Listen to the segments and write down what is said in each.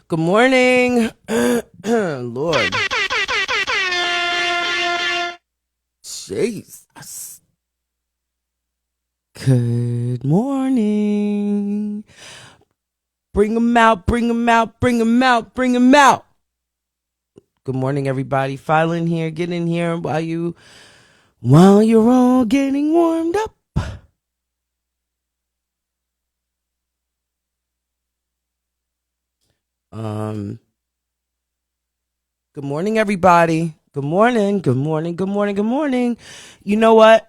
Good morning. Lord. Jesus. Good morning. Bring them out, bring them out, bring them out, bring them out. Good morning, everybody. File in here, get in here while you're all getting warmed up. Good morning, everybody. Good morning, good morning, good morning, good morning. You know what?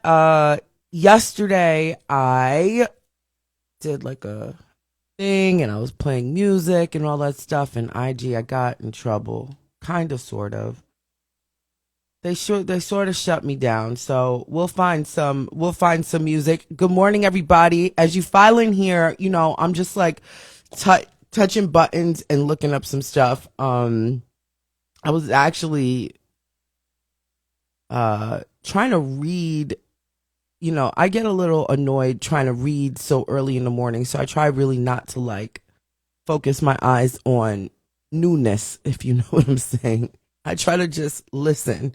Yesterday I did like a thing and I was playing music and all that stuff, and I got in trouble. Kind of, sort of. They sort of shut me down. So we'll find some music. Good morning, everybody. As you file in here, I'm just like touching buttons and looking up some stuff. I was actually trying to read. I get a little annoyed trying to read so early in the morning, so I try really not to like focus my eyes on newness, if you know what I'm saying. I try to just listen.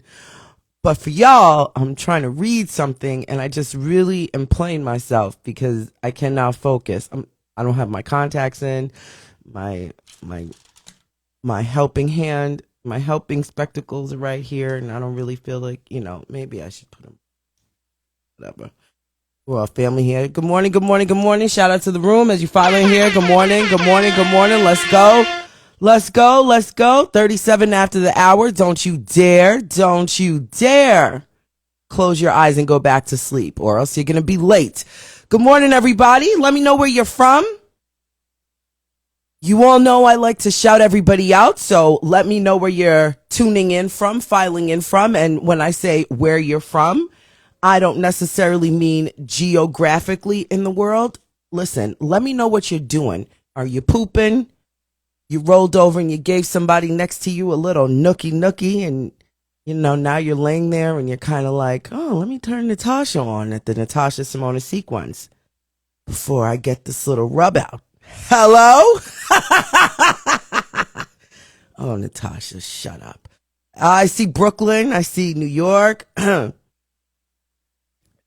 But for y'all, I'm trying to read something and I just really am playing myself because I cannot focus. I don't have my contacts in, my my my helping hand, my helping spectacles are right here, and I don't really feel like, maybe I should put them, whatever. Well, family here. Good morning, good morning, good morning. Shout out to the room as you follow in here. Good morning, good morning, good morning. Let's go. Let's go, let's go. 37 after the hour. Don't you dare close your eyes and go back to sleep, or else you're going to be late. Good morning, everybody. Let me know where you're from. You all know I like to shout everybody out, so let me know where you're tuning in from, filing in from. And when I say where you're from, I don't necessarily mean geographically in the world. Listen, let me know what you're doing. Are you pooping? You rolled over and you gave somebody next to you a little nookie, and now you're laying there and you're kind of like, oh, let me turn Natasha on at the Natasha Simona sequence before I get this little rub out. Hello? Oh, Natasha, shut up. I see Brooklyn. I see New York.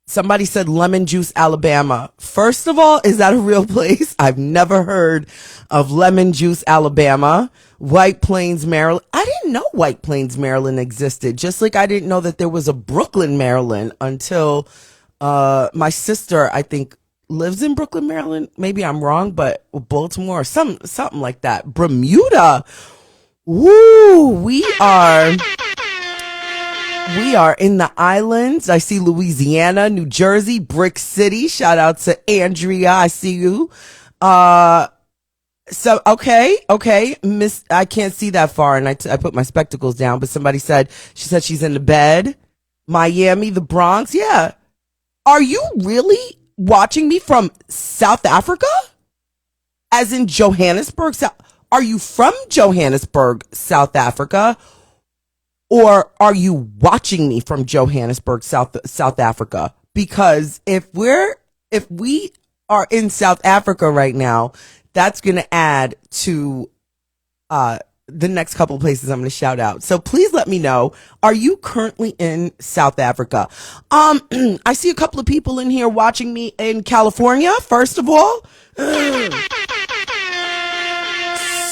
Somebody said Lemon Juice, Alabama. First of all, is that a real place? I've never heard of Lemon Juice, Alabama. White Plains, Maryland. I didn't know White Plains, Maryland existed. Just like I didn't know that there was a Brooklyn, Maryland until my sister, I think, lives in Brooklyn, Maryland. Maybe I'm wrong, but Baltimore or something like that. Bermuda. Woo, we are in the islands. I see Louisiana, New Jersey, Brick City. Shout out to Andrea. I see you. So okay, Miss. I can't see that far, and I put my spectacles down. But she said she's in the bed. Miami, the Bronx. Yeah. Are you really watching me from South Africa? As in Johannesburg? Are you from Johannesburg, South Africa? Or are you watching me from Johannesburg, South Africa? Because if we are in South Africa right now, that's going to add to the next couple of places I'm going to shout out. So please let me know. Are you currently in South Africa? I see a couple of people in here watching me in California. First of all,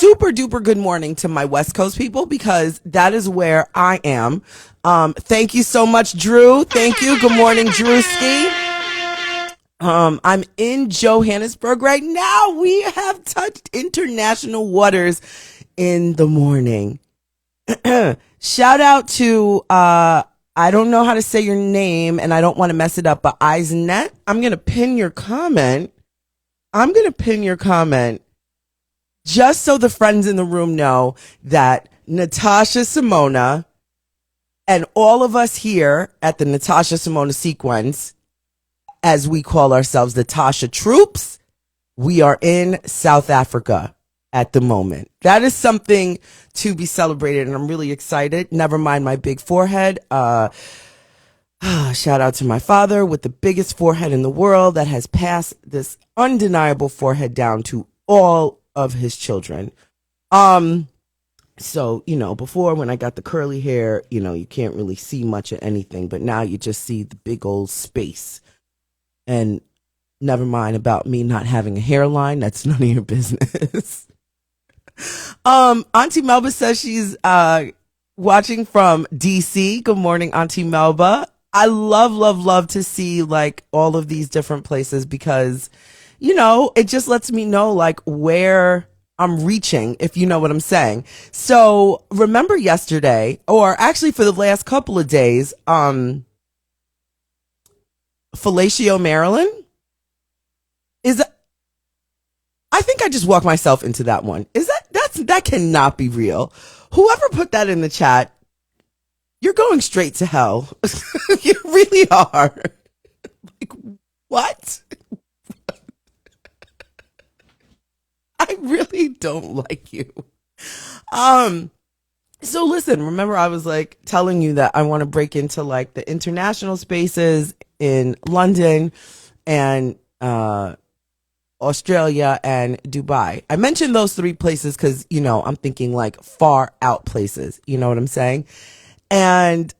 super duper good morning to my West Coast people, because that is where I am. Thank you so much, Drew. Thank you. Good morning, Drewski. I'm in Johannesburg right now. We have touched international waters in the morning. Shout out to, I don't know how to say your name and I don't want to mess it up, but Eisnet. I'm going to pin your comment. Just so the friends in the room know that Natasha Simona and all of us here at the Natasha Simona sequence, as we call ourselves, the Tasha Troops, we are in South Africa at the moment. That is something to be celebrated, and I'm really excited. Never mind my big forehead. Shout out to my father with the biggest forehead in the world that has passed this undeniable forehead down to all of his children. So, before when I got the curly hair, you can't really see much of anything, but now you just see the big old space. And never mind about me not having a hairline. That's none of your business. Auntie Melba says she's watching from DC. Good morning, Auntie Melba. I love to see like all of these different places because, it just lets me know like where I'm reaching, if you know what I'm saying. So remember yesterday, or actually for the last couple of days, Fellatio, Maryland is. I think I just walked myself into that one. That cannot be real. Whoever put that in the chat, you're going straight to hell. You really are. Like, what? I really don't like you. So listen, remember I was like telling you that I want to break into like the international spaces in London and Australia and Dubai. I mentioned those three places because, I'm thinking like far out places. You know what I'm saying? And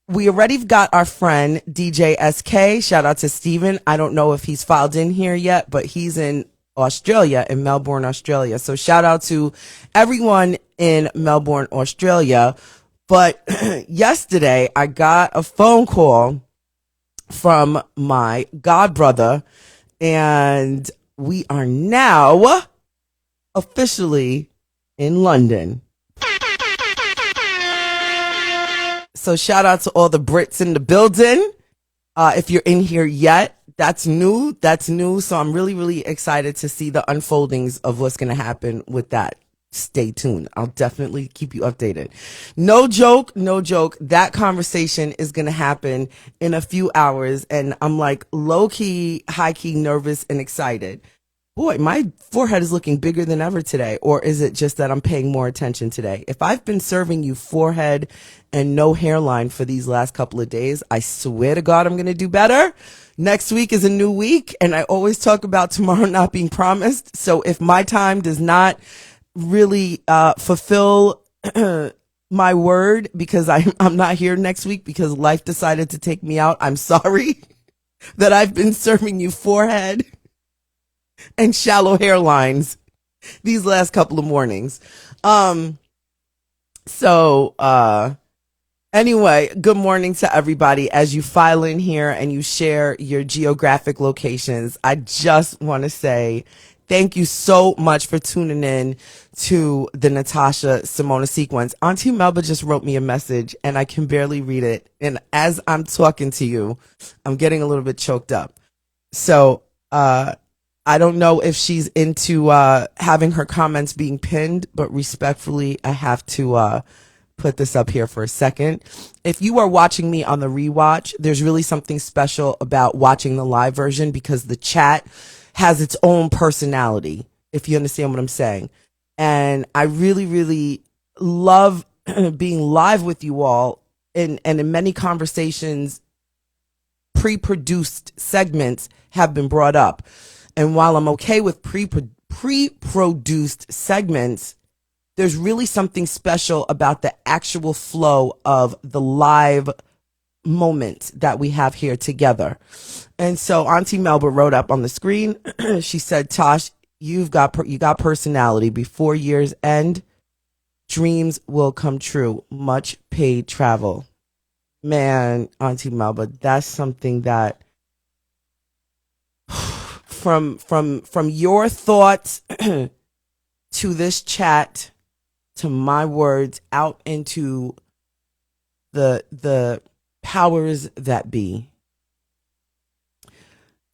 we already got our friend DJ SK. Shout out to Steven. I don't know if he's filed in here yet, but he's in Australia, in Melbourne, Australia. So shout out to everyone in Melbourne, Australia. But yesterday I got a phone call from my godbrother, and we are now officially in London. So shout out to all the Brits in the building. If you're in here yet, that's new. So I'm really, really excited to see the unfoldings of what's going to happen with that. Stay tuned. I'll definitely keep you updated. No joke. That conversation is going to happen in a few hours. And I'm like low key, high key nervous and excited. Boy, my forehead is looking bigger than ever today. Or is it just that I'm paying more attention today? If I've been serving you forehead and no hairline for these last couple of days, I swear to God, I'm going to do better. Next week is a new week. And I always talk about tomorrow not being promised. So if my time does not really fulfill my word because I'm not here next week because life decided to take me out, I'm sorry that I've been serving you forehead and shallow hairlines these last couple of mornings. Anyway, good morning to everybody. As you file in here and you share your geographic locations, I just want to say thank you so much for tuning in to the Natasha Simona sequence. Auntie Melba just wrote me a message and I can barely read it. And as I'm talking to you, I'm getting a little bit choked up. So, I don't know if she's into having her comments being pinned, but respectfully, I have to put this up here for a second. If you are watching me on the rewatch, there's really something special about watching the live version because the chat has its own personality, if you understand what I'm saying. And I really, really love being live with you all. And in many conversations, pre-produced segments have been brought up. And while I'm okay with pre-produced segments, there's really something special about the actual flow of the live moment that we have here together. And so Auntie Melba wrote up on the screen. She said, Tosh, you got personality. Before year's end, dreams will come true. Much paid travel. Man, Auntie Melba, that's something that from your thoughts to this chat to my words out into the powers that be.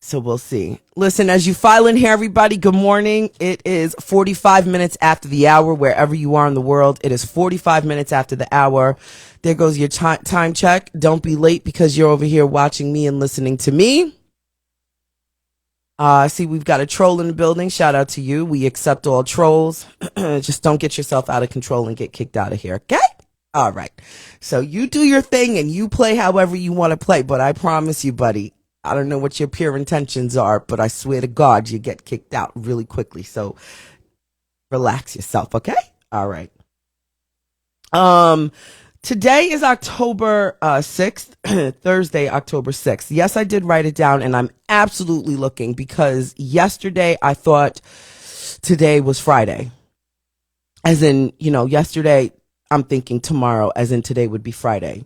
So we'll see. Listen, as you file in here, everybody, good morning. It is 45 minutes after the hour, wherever you are in the world. It is 45 minutes after the hour. There goes your time check. Don't be late because you're over here watching me and listening to me. See, we've got a troll in the building. Shout out to you. We accept all trolls. Just don't get yourself out of control and get kicked out of here. Okay? All right. So you do your thing and you play however you want to play. But I promise you, buddy, I don't know what your pure intentions are, but I swear to God, you get kicked out really quickly. So relax yourself. Okay? All right. Um, Today is October 6th, Thursday, October 6th. Yes, I did write it down, and I'm absolutely looking because yesterday I thought today was Friday. As in, yesterday I'm thinking tomorrow, as in today would be Friday.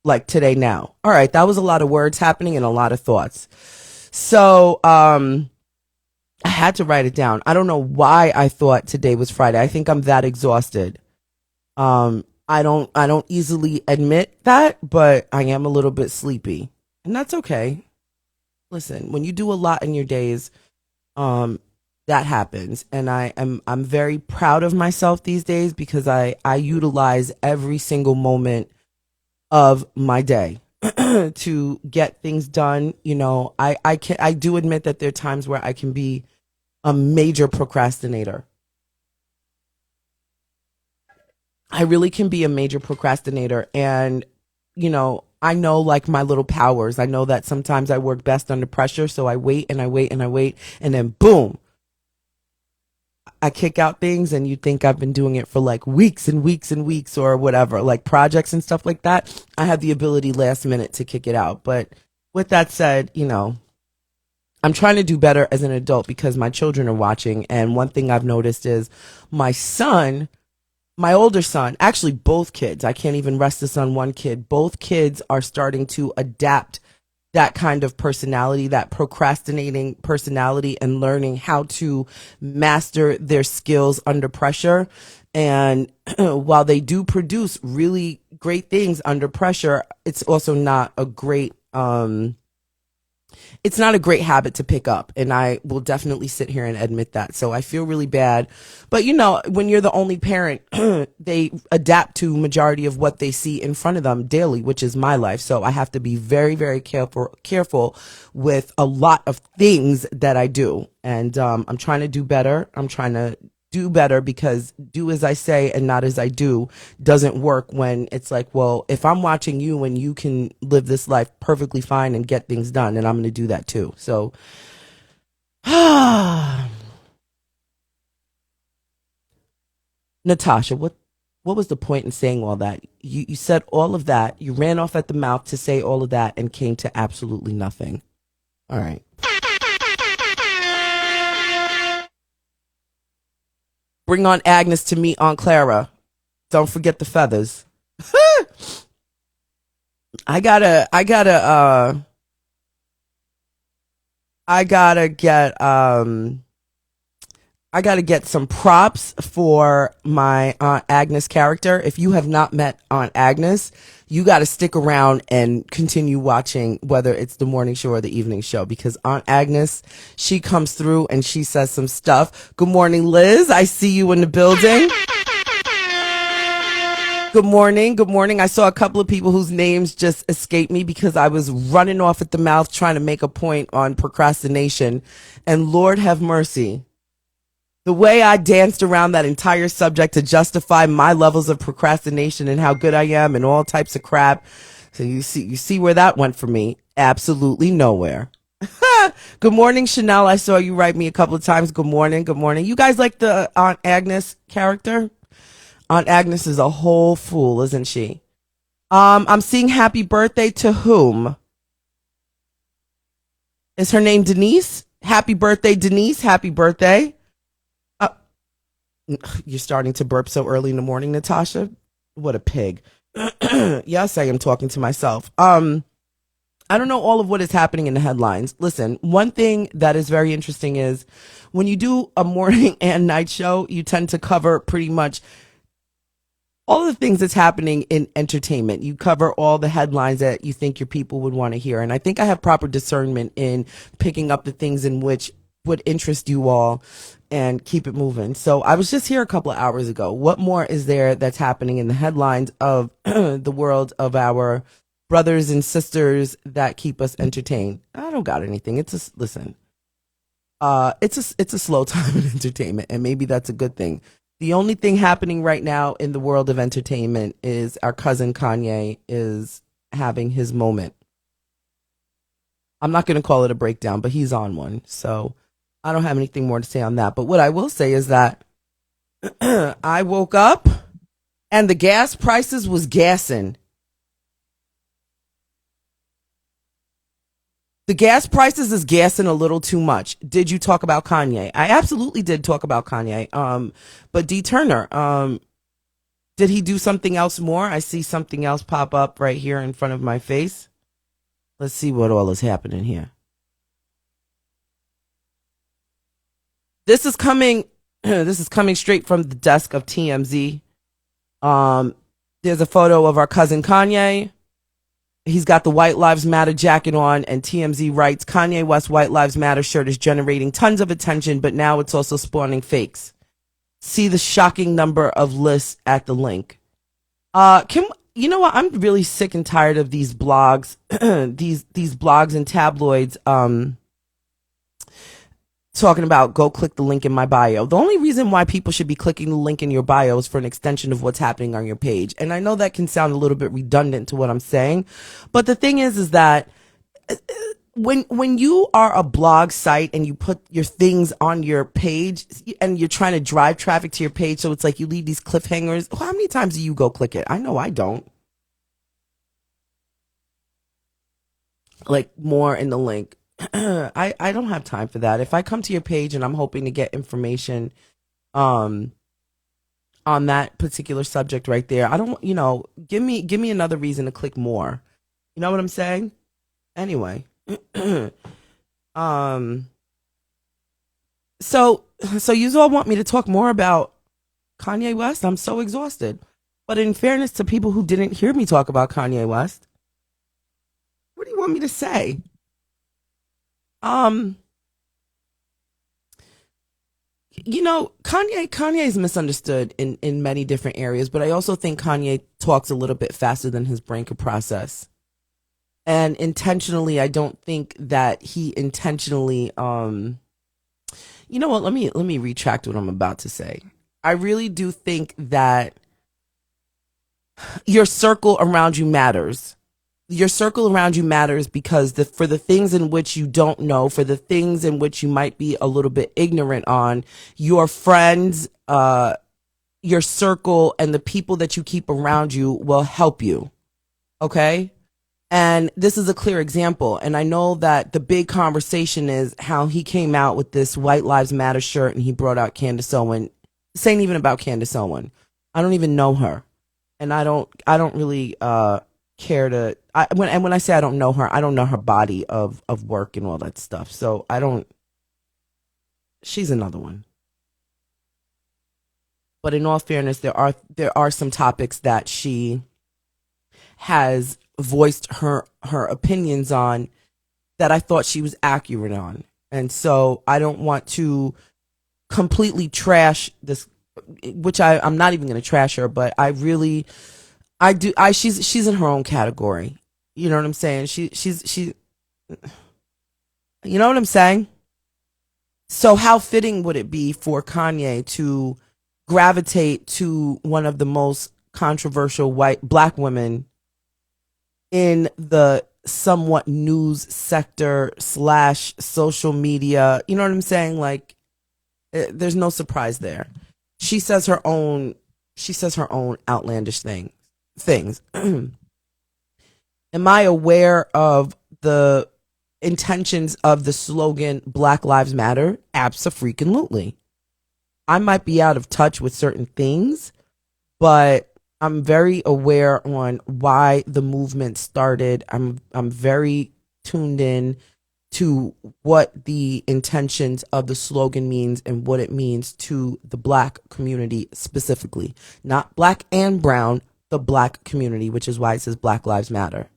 Like today now. All right, that was a lot of words happening and a lot of thoughts. So, I had to write it down. I don't know why I thought today was Friday. I think I'm that exhausted. I don't easily admit that, but I am a little bit sleepy. And that's okay. Listen, when you do a lot in your days, um that happens, and I'm very proud of myself these days because I utilize every single moment of my day to get things done. I do admit that there are times where I can be a major procrastinator. I really can be a major procrastinator. And, I know like my little powers. I know that sometimes I work best under pressure. So I wait and I wait and I wait. And then boom, I kick out things. And you think I've been doing it for like weeks and weeks and weeks or whatever, like projects and stuff like that. I have the ability last minute to kick it out. But with that said, I'm trying to do better as an adult because my children are watching. And one thing I've noticed is my son, my older son, actually both kids, I can't even rest this on one kid. Both kids are starting to adapt that kind of personality, that procrastinating personality, and learning how to master their skills under pressure. And while they do produce really great things under pressure, it's also not a great, it's not a great habit to pick up, and I will definitely sit here and admit that. So I feel really bad. But when you're the only parent, they adapt to majority of what they see in front of them daily, which is my life. So I have to be very, very careful with a lot of things that I do. And I'm trying to do better. I'm trying to do better, because do as I say and not as I do doesn't work when it's like, well, if I'm watching you and you can live this life perfectly fine and get things done, and I'm going to do that too. So, Natasha, what was the point in saying all that? You said all of that. You ran off at the mouth to say all of that and came to absolutely nothing. All right. Bring on Agnes to meet Aunt Clara. Don't forget the feathers. I gotta get I gotta get some props for my Aunt Agnes character. If you have not met Aunt Agnes, you gotta stick around and continue watching, whether it's the morning show or the evening show, because Aunt Agnes, she comes through and she says some stuff. Good morning, Liz. I see you in the building. Good morning. Good morning. I saw a couple of people whose names just escaped me because I was running off at the mouth trying to make a point on procrastination. And Lord have mercy, the way I danced around that entire subject to justify my levels of procrastination and how good I am and all types of crap. So you see where that went for me. Absolutely nowhere. Good morning, Chanel. I saw you write me a couple of times. Good morning. Good morning. You guys like the Aunt Agnes character? Aunt Agnes is a whole fool, isn't she? I'm seeing happy birthday to whom? Is her name Denise? Happy birthday, Denise. Happy birthday. Uh, you're starting to burp so early in the morning, Natasha. What a pig. Yes, I am talking to myself. I don't know all of what is happening in the headlines. Listen, one thing that is very interesting is when you do a morning and night show, you tend to cover pretty much all the things that's happening in entertainment. You cover all the headlines that you think your people would want to hear. And I think I have proper discernment in picking up the things in which would interest you all and keep it moving. So I was just here a couple of hours ago. What more is there that's happening in the headlines of the world of our brothers and sisters that keep us entertained? I don't got anything. Listen, it's a slow time in entertainment, and maybe that's a good thing. The only thing happening right now in the world of entertainment is our cousin Kanye is having his moment. I'm not going to call it a breakdown, but he's on one. So I don't have anything more to say on that. But what I will say is that I woke up and the gas prices was gassing. The gas prices is gassing a little too much. Did you talk about Kanye? I absolutely did talk about Kanye. But D Turner, did he do something else more? I see something else pop up right here in front of my face. Let's see what all is happening here. This is coming. This is coming straight from the desk of TMZ. There's a photo of our cousin Kanye. He's got the White Lives Matter jacket on, and TMZ writes, Kanye West White Lives Matter shirt is generating tons of attention, but now it's also spawning fakes. See the shocking number of lists at the link. Can you know what? I'm really sick and tired of these blogs, these blogs and tabloids. Talking about go click the link in my bio. The only reason why people should be clicking the link in your bio is for an extension of what's happening on your page. And I know that can sound a little bit redundant to what I'm saying, but the thing is that when you are a blog site and you put your things on your page and you're trying to drive traffic to your page, so it's like you leave these cliffhangers. How many times do you go click it? I know I don't. Like more in the link. I don't have time for that. If I come to your page and I'm hoping to get information um on that particular subject right there, I don't, give me another reason to click more. You know what I'm saying? Anyway. um so you all want me to talk more about Kanye West? I'm so exhausted. But in fairness to people who didn't hear me talk about Kanye West, what do you want me to say? Um Kanye is misunderstood in many different areas, but I also think Kanye talks a little bit faster than his brain could process. And intentionally, I don't think that he intentionally you know what, let me retract what I'm about to say. I really do think that your circle around you matters. Your circle around you matters because for the things in which you don't know, for the things in which you might be a little bit ignorant on, your friends, your circle, and the people that you keep around you will help you. Okay? And this is a clear example. And I know that the big conversation is how he came out with this White Lives Matter shirt and he brought out Candace Owen. This ain't even about Candace Owen. I don't even know her. And I don't really care to when I say I don't know her, I don't know her body of work and all that stuff. So I don't she's another one. But in all fairness, there are some topics that she has voiced her opinions on that I thought she was accurate on. And so I don't want to completely trash this, which I'm not even going to trash her, but she's in her own category. You know what I'm saying? She you know what I'm saying? So how fitting would it be for Kanye to gravitate to one of the most controversial black women in the somewhat news sector / social media? You know what I'm saying? Like, there's no surprise there. She says her own outlandish things. Am I aware of the intentions of the slogan Black Lives Matter? Abso-freaking-lutely. I might be out of touch with certain things, but I'm very aware on why the movement started. I'm very tuned in to what the intentions of the slogan means and what it means to the black community specifically. Not black and brown, the black community, which is why it says Black Lives Matter.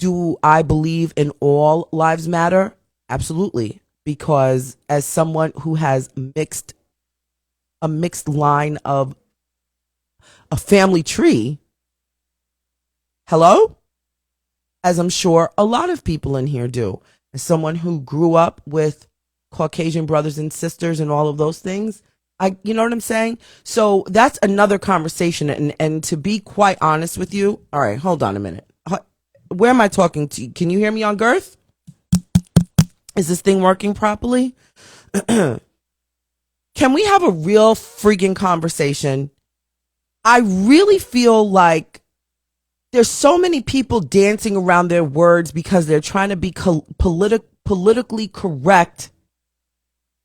Do I believe in all lives matter? Absolutely. Because as someone who has a mixed line of a family tree, hello? As I'm sure a lot of people in here do. As someone who grew up with Caucasian brothers and sisters and all of those things, you know what I'm saying? So that's another conversation. And to be quite honest with you, all right, hold on a minute. Where am I talking to? Can you hear me on Girth? Is this thing working properly? Can we have a real freaking conversation? I really feel like there's so many people dancing around their words because they're trying to be politically correct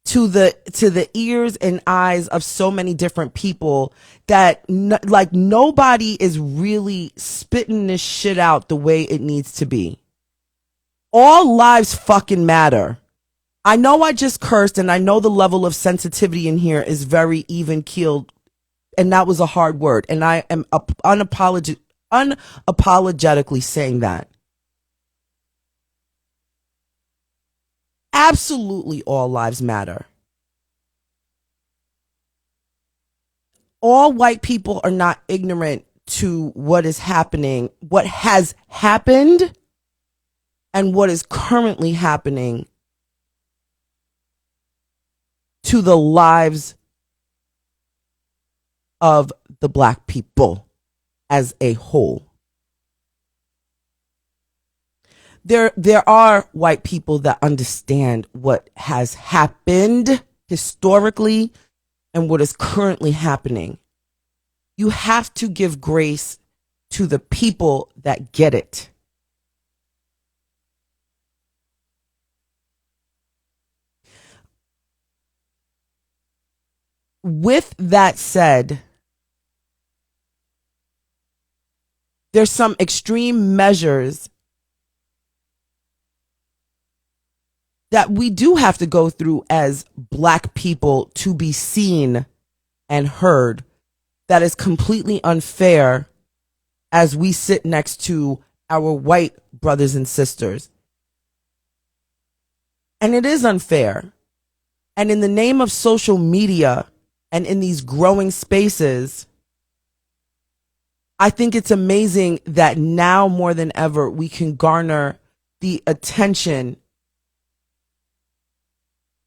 to the ears and eyes of so many different people that like nobody is really spitting this shit out the way it needs to be. All lives fucking matter. I know I just cursed, and I know the level of sensitivity in here is very even keeled, and that was a hard word, and I am unapologetically saying that. Absolutely all lives matter. All white people are not ignorant to what is happening, what has happened, and what is currently happening to the lives of the black people as a whole. There are white people that understand what has happened historically and what is currently happening. You have to give grace to the people that get it. With that said, there's some extreme measures that we do have to go through as black people to be seen and heard that is completely unfair as we sit next to our white brothers and sisters. And it is unfair. And in the name of social media and in these growing spaces, I think it's amazing that now more than ever we can garner the attention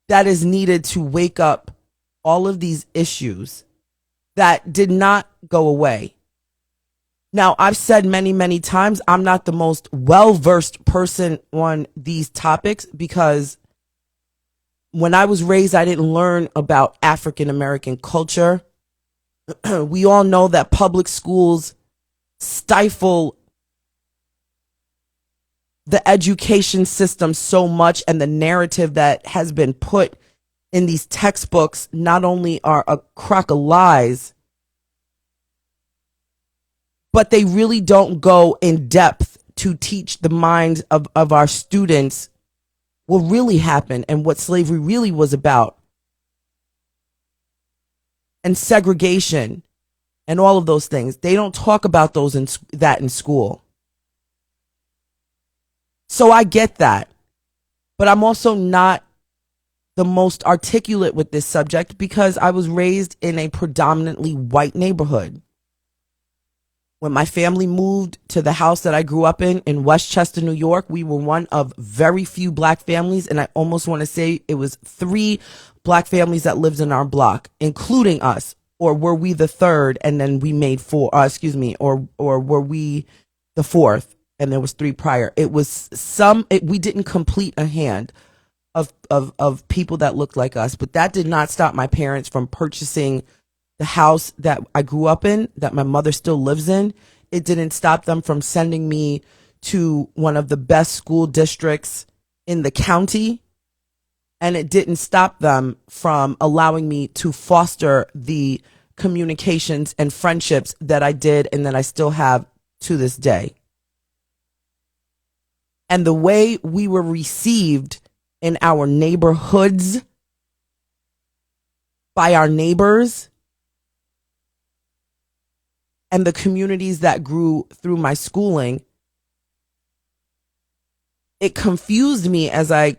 that is needed to wake up all of these issues that did not go away. Now, I've said many, many times, I'm not the most well-versed person on these topics because when I was raised, I didn't learn about African American culture. We all know that public schools stifle the education system so much, and the narrative that has been put in these textbooks not only are a crock of lies, but they really don't go in depth to teach the minds of our students what really happened and what slavery really was about, and segregation and all of those things. They don't talk about those in school. So I get that, but I'm also not the most articulate with this subject because I was raised in a predominantly white neighborhood. When my family moved to the house that I grew up in Westchester, New York, we were one of very few black families, and I almost want to say it was 3 black families that lived in our block, including us. Or were we the third and then we made 4, or were we the fourth and there was 3 prior? It was we didn't complete a hand of people that looked like us, but that did not stop my parents from purchasing the house that I grew up in, that my mother still lives in. It didn't stop them from sending me to one of the best school districts in the county. And it didn't stop them from allowing me to foster the communications and friendships that I did and that I still have to this day. And the way we were received in our neighborhoods by our neighbors and the communities that grew through my schooling, it confused me as I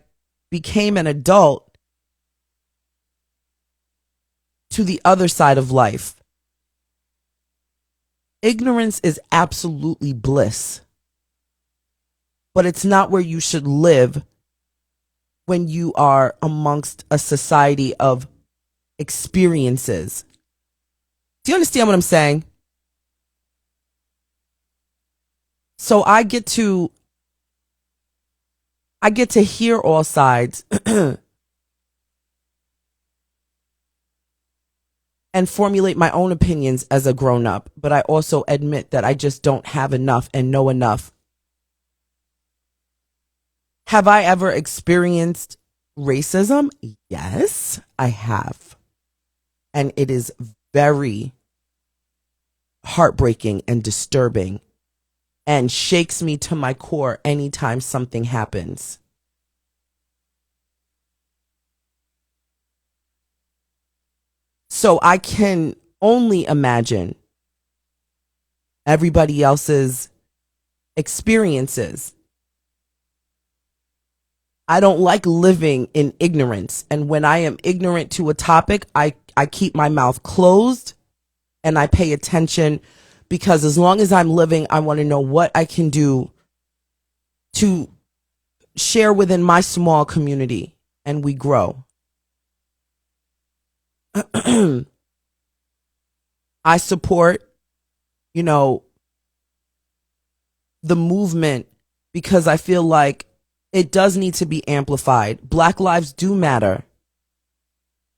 became an adult to the other side of life. Ignorance is absolutely bliss, but it's not where you should live when you are amongst a society of experiences. Do you understand what I'm saying? So I get to hear all sides. and formulate my own opinions as a grown up, but I also admit that I just don't have enough and know enough. Have I ever experienced racism? Yes, I have. And it is very heartbreaking and disturbing and shakes me to my core anytime something happens. So I can only imagine everybody else's experiences. I don't like living in ignorance. And when I am ignorant to a topic, I keep my mouth closed and I pay attention, because as long as I'm living, I want to know what I can do to share within my small community and we grow. I support, the movement, because I feel like it does need to be amplified. Black lives do matter.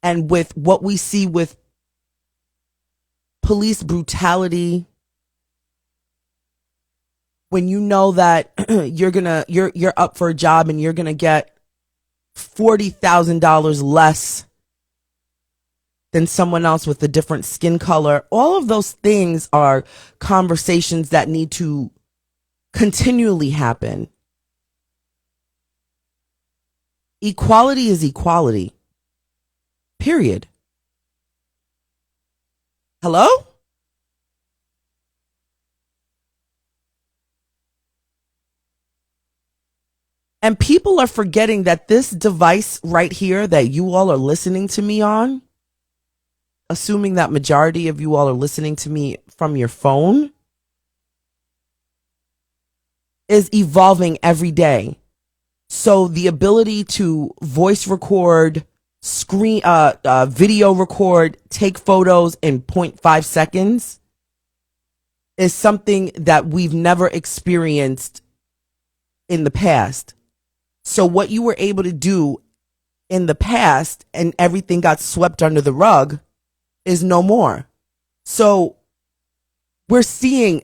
And with what we see with police brutality, when you know that you're up for a job and you're gonna get $40,000 less than someone else with a different skin color, all of those things are conversations that need to continually happen. Equality is equality. Period. Hello? And people are forgetting that this device right here that you all are listening to me on, assuming that majority of you all are listening to me from your phone, is evolving every day. So the ability to voice record, screen, video record, take photos in 0.5 seconds is something that we've never experienced in the past. So what you were able to do in the past and everything got swept under the rug is no more. So we're seeing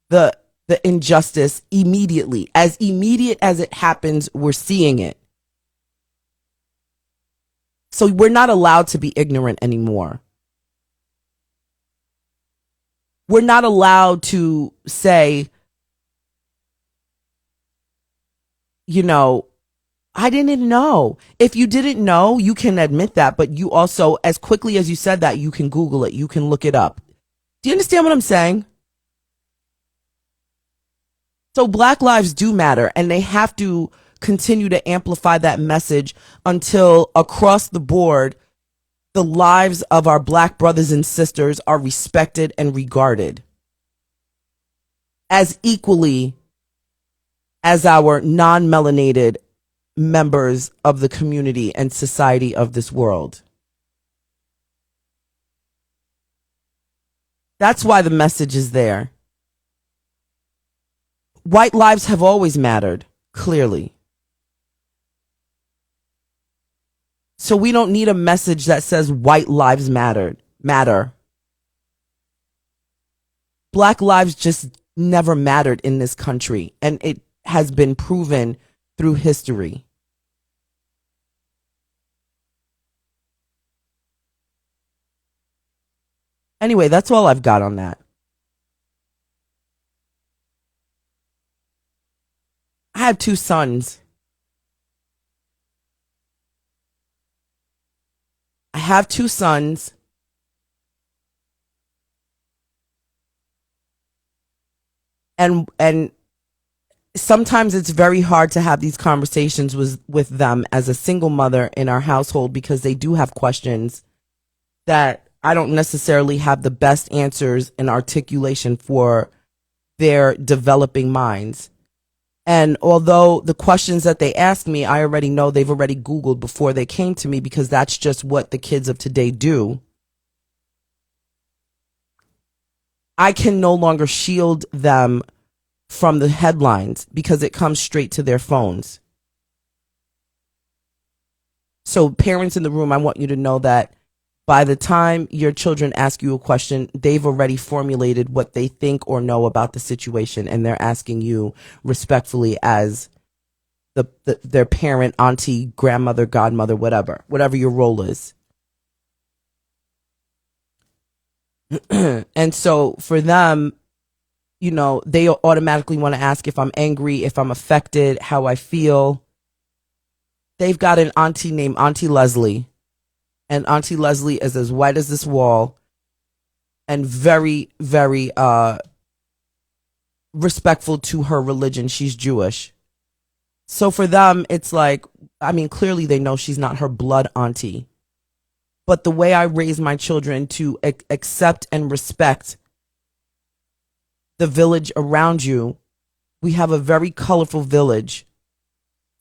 the injustice immediately. As immediate as it happens, we're seeing it. So we're not allowed to be ignorant anymore. We're not allowed to say, I didn't know. If you didn't know, you can admit that, but you also, as quickly as you said that, you can Google it, you can look it up. Do you understand what I'm saying? So Black lives do matter, and they have to continue to amplify that message until across the board, the lives of our Black brothers and sisters are respected and regarded as equally as our non-melanated members of the community and society of this world. That's why the message is there. White lives have always mattered, clearly. So we don't need a message that says white lives matter. Black lives just never mattered in this country, and it has been proven through history. Anyway, that's all I've got on that. I have two sons. I have two sons. And sometimes it's very hard to have these conversations with them as a single mother in our household, because they do have questions that I don't necessarily have the best answers and articulation for their developing minds. And although the questions that they ask me, I already know they've already Googled before they came to me, because that's just what the kids of today do. I can no longer shield them from the headlines because it comes straight to their phones. So parents in the room, I want you to know that By the time your children ask you a question, they've already formulated what they think or know about the situation, and they're asking you respectfully as their parent, auntie, grandmother, godmother, whatever your role is. And so for them, they automatically want to ask if I'm angry, if I'm affected, how I feel. They've got an auntie named Auntie Leslie, and Auntie Leslie is as white as this wall and very, very respectful to her religion. She's Jewish. So for them, it's like, clearly they know she's not her blood auntie. But the way I raise my children to accept and respect the village around you, we have a very colorful village,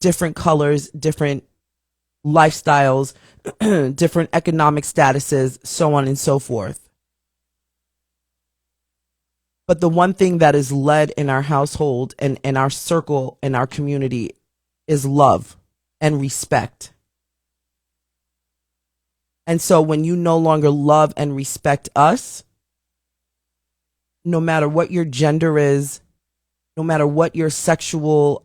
different colors, different lifestyles, different economic statuses, so on and so forth. But the one thing that is led in our household and in our circle, in our community, is love and respect. And so when you no longer love and respect us, no matter what your gender is, no matter what your sexual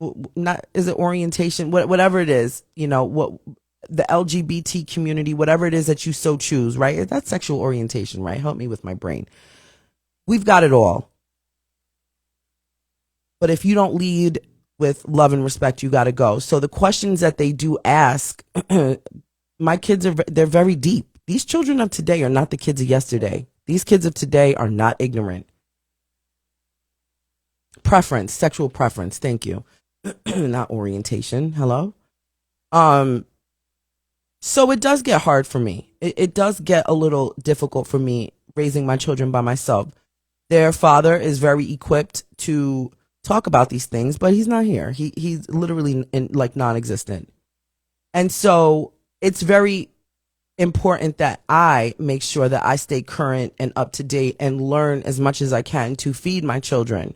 orientation, whatever it is, what the LGBT community, whatever it is that you so choose, right? That's sexual orientation, right? Help me with my brain. We've got it all. But if you don't lead with love and respect, you got to go. So the questions that they do ask, my kids they're very deep. These children of today are not the kids of yesterday. These kids of today are not ignorant. Preference, sexual preference. Thank you. Not orientation. Hello. So it does get hard for me. It does get a little difficult for me raising my children by myself. Their father is very equipped to talk about these things, but he's not here. He's literally non-existent. And so it's very important that I make sure that I stay current and up to date and learn as much as I can to feed my children.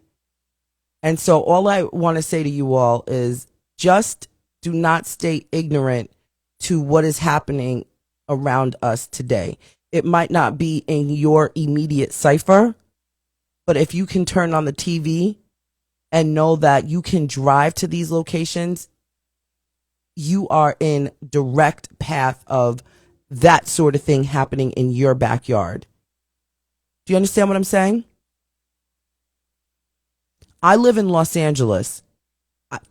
And so all I want to say to you all is just do not stay ignorant to what is happening around us today. It might not be in your immediate cipher, but if you can turn on the TV and know that you can drive to these locations, you are in direct path of that sort of thing happening in your backyard. Do you understand what I'm saying? I live in Los Angeles,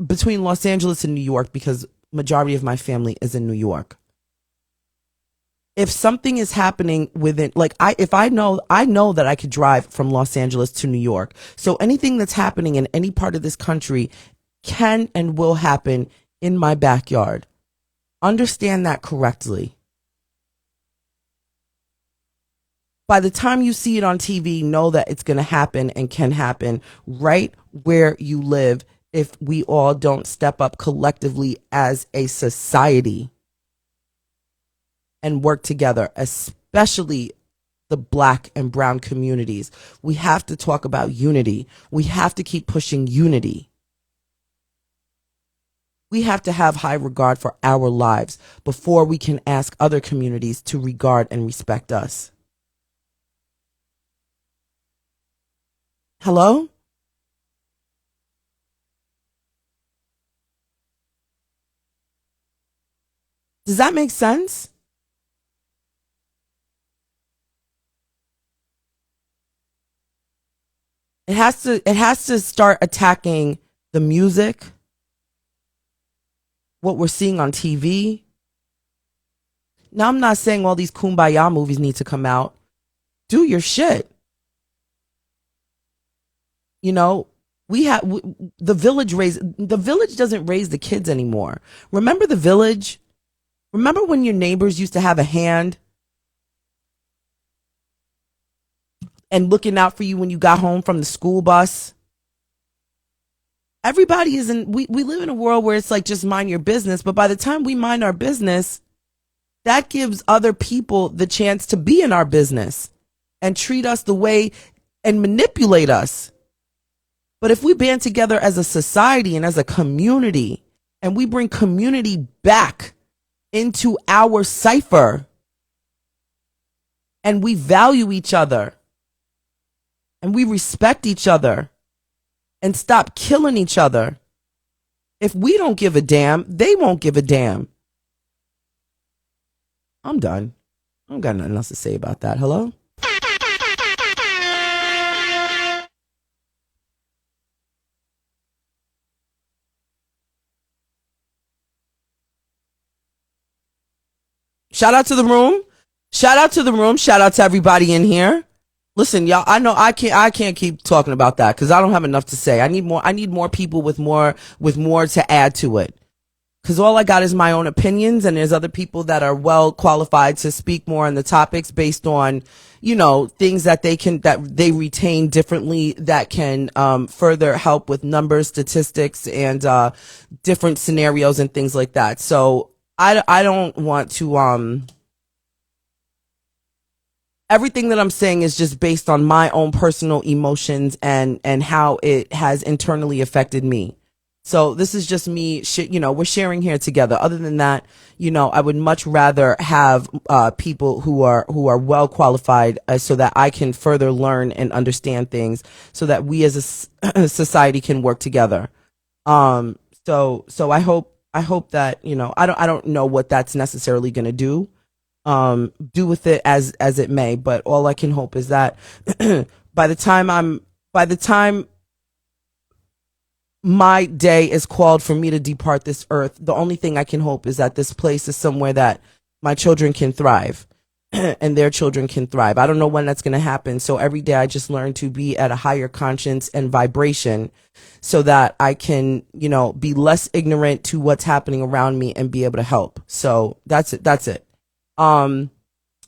between Los Angeles and New York, because majority of my family is in New York. If something is happening within, I know that I could drive from Los Angeles to New York. So anything that's happening in any part of this country can and will happen in my backyard. Understand that correctly. By the time you see it on TV, know that it's going to happen and can happen right where you live if we all don't step up collectively as a society and work together, especially the Black and brown communities. We have to talk about unity. We have to keep pushing unity. We have to have high regard for our lives before we can ask other communities to regard and respect us. Hello? Does that make sense? It has to start attacking the music, what we're seeing on TV. Now, I'm not saying all these kumbaya movies need to come out. Do your shit. The village doesn't raise the kids anymore. Remember the village? Remember when your neighbors used to have a hand and looking out for you when you got home from the school bus? Everybody we live in a world where it's like just mind your business, but by the time we mind our business, that gives other people the chance to be in our business and treat us the way and manipulate us. But if we band together as a society and as a community and we bring community back into our cipher and we value each other and we respect each other and stop killing each other, if we don't give a damn, they won't give a damn. I'm done. I don't got nothing else to say about that. Hello? Shout out to the room. Shout out to the room. Shout out to everybody in here. Listen, y'all, I know I can't keep talking about that because I don't have enough to say. I need more people with more to add to it. Because all I got is my own opinions, and there's other people that are well qualified to speak more on the topics based on, things that they retain differently that can further help with numbers, statistics, and different scenarios and things like that. So I don't want to everything that I'm saying is just based on my own personal emotions and how it has internally affected me. So this is just me, we're sharing here together. Other than that, I would much rather have people who are well qualified so that I can further learn and understand things so that we as a society can work together. So I hope that, I don't know what that's necessarily going to do with it as it may, but all I can hope is that by the time my day is called for me to depart this earth, the only thing I can hope is that this place is somewhere that my children can thrive and their children can thrive. I don't know when that's going to happen. So every day I just learn to be at a higher conscience and vibration so that I can, be less ignorant to what's happening around me and be able to help. So that's it.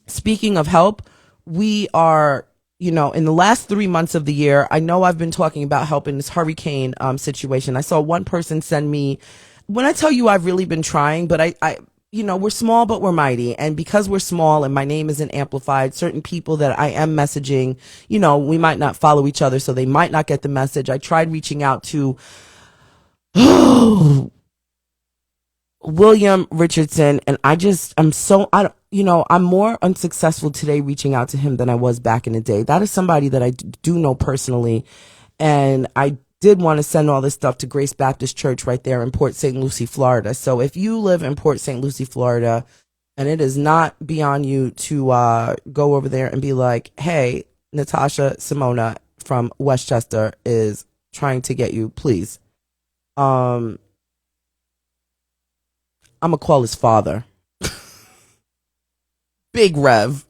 Speaking of help, we are, in the last 3 months of the year, I know I've been talking about helping this hurricane situation. I saw one person send me, when I tell you I've really been trying, but I we're small, but we're mighty. And because we're small and my name isn't amplified, certain people that I am messaging, we might not follow each other, so they might not get the message. I tried reaching out to William Richardson, and I'm more unsuccessful today reaching out to him than I was back in the day. That is somebody that I do know personally, and I did want to send all this stuff to Grace Baptist Church right there in Port St. Lucie, Florida. So if you live in Port St. Lucie, Florida, and it is not beyond you to go over there and be like, hey, Natasha Simona from Westchester is trying to get you, please. I'm gonna call his father. Big Rev.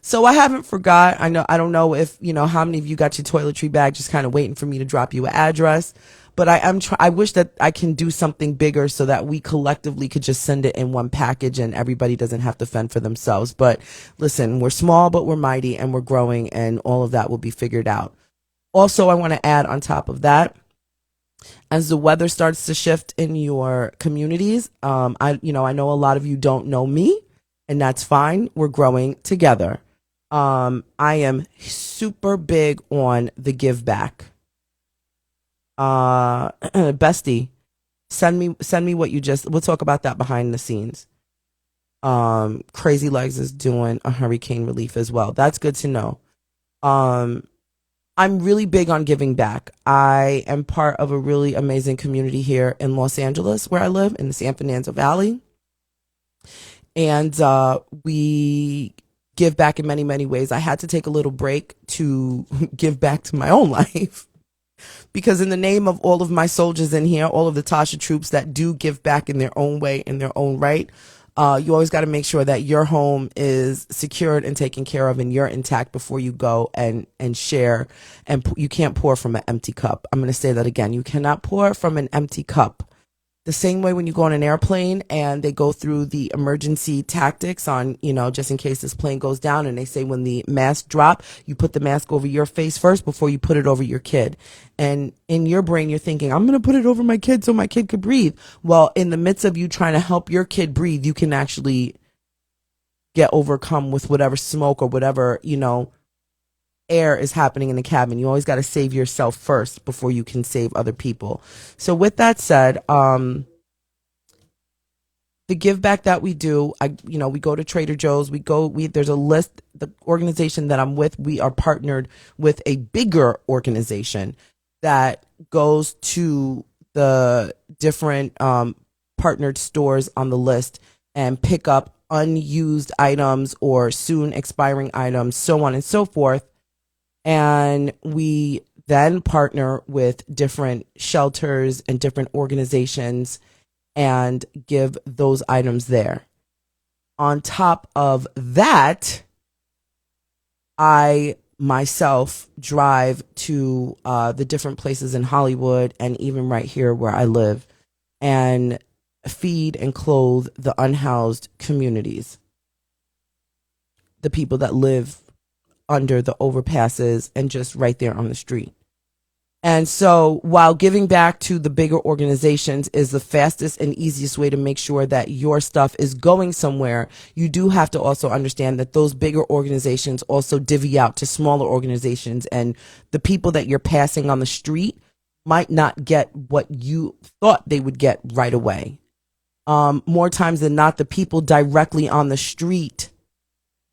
So I haven't forgot. I don't know if, how many of you got your toiletry bag just kind of waiting for me to drop you an address, but I wish that I can do something bigger so that we collectively could just send it in one package and everybody doesn't have to fend for themselves. But listen, we're small, but we're mighty and we're growing, and all of that will be figured out. Also, I want to add on top of that, as the weather starts to shift in your communities, I know a lot of you don't know me, and that's fine. We're growing together. I am super big on the give back. Bestie, send me what we'll talk about that behind the scenes. Crazy Legs is doing a hurricane relief as well. That's good to know. I'm really big on giving back. I am part of a really amazing community here in Los Angeles, where I live, in the San Fernando Valley. And we give back in many, many ways. I had to take a little break to give back to my own life. Because in the name of all of my soldiers in here, all of the Tasha troops that do give back in their own way, in their own right, you always got to make sure that your home is secured and taken care of and you're intact before you go and share. And you can't pour from an empty cup. I'm going to say that again. You cannot pour from an empty cup. The same way when you go on an airplane and they go through the emergency tactics on, just in case this plane goes down, and they say when the mask drop, you put the mask over your face first before you put it over your kid. And in your brain, you're thinking, I'm going to put it over my kid so my kid could breathe. Well, in the midst of you trying to help your kid breathe, you can actually get overcome with whatever smoke or whatever, air is happening in the cabin. You always got to save yourself first before you can save other people. So with that said, the give back that we do, we go to Trader Joe's, there's a list, the organization that I'm with, we are partnered with a bigger organization that goes to the different partnered stores on the list and pick up unused items or soon expiring items, so on and so forth. And we then partner with different shelters and different organizations and give those items there. On top of that, I myself drive to the different places in Hollywood and even right here where I live and feed and clothe the unhoused communities, the people that live under the overpasses and just right there on the street. And so while giving back to the bigger organizations is the fastest and easiest way to make sure that your stuff is going somewhere, you do have to also understand that those bigger organizations also divvy out to smaller organizations, and the people that you're passing on the street might not get what you thought they would get right away. More times than not, the people directly on the street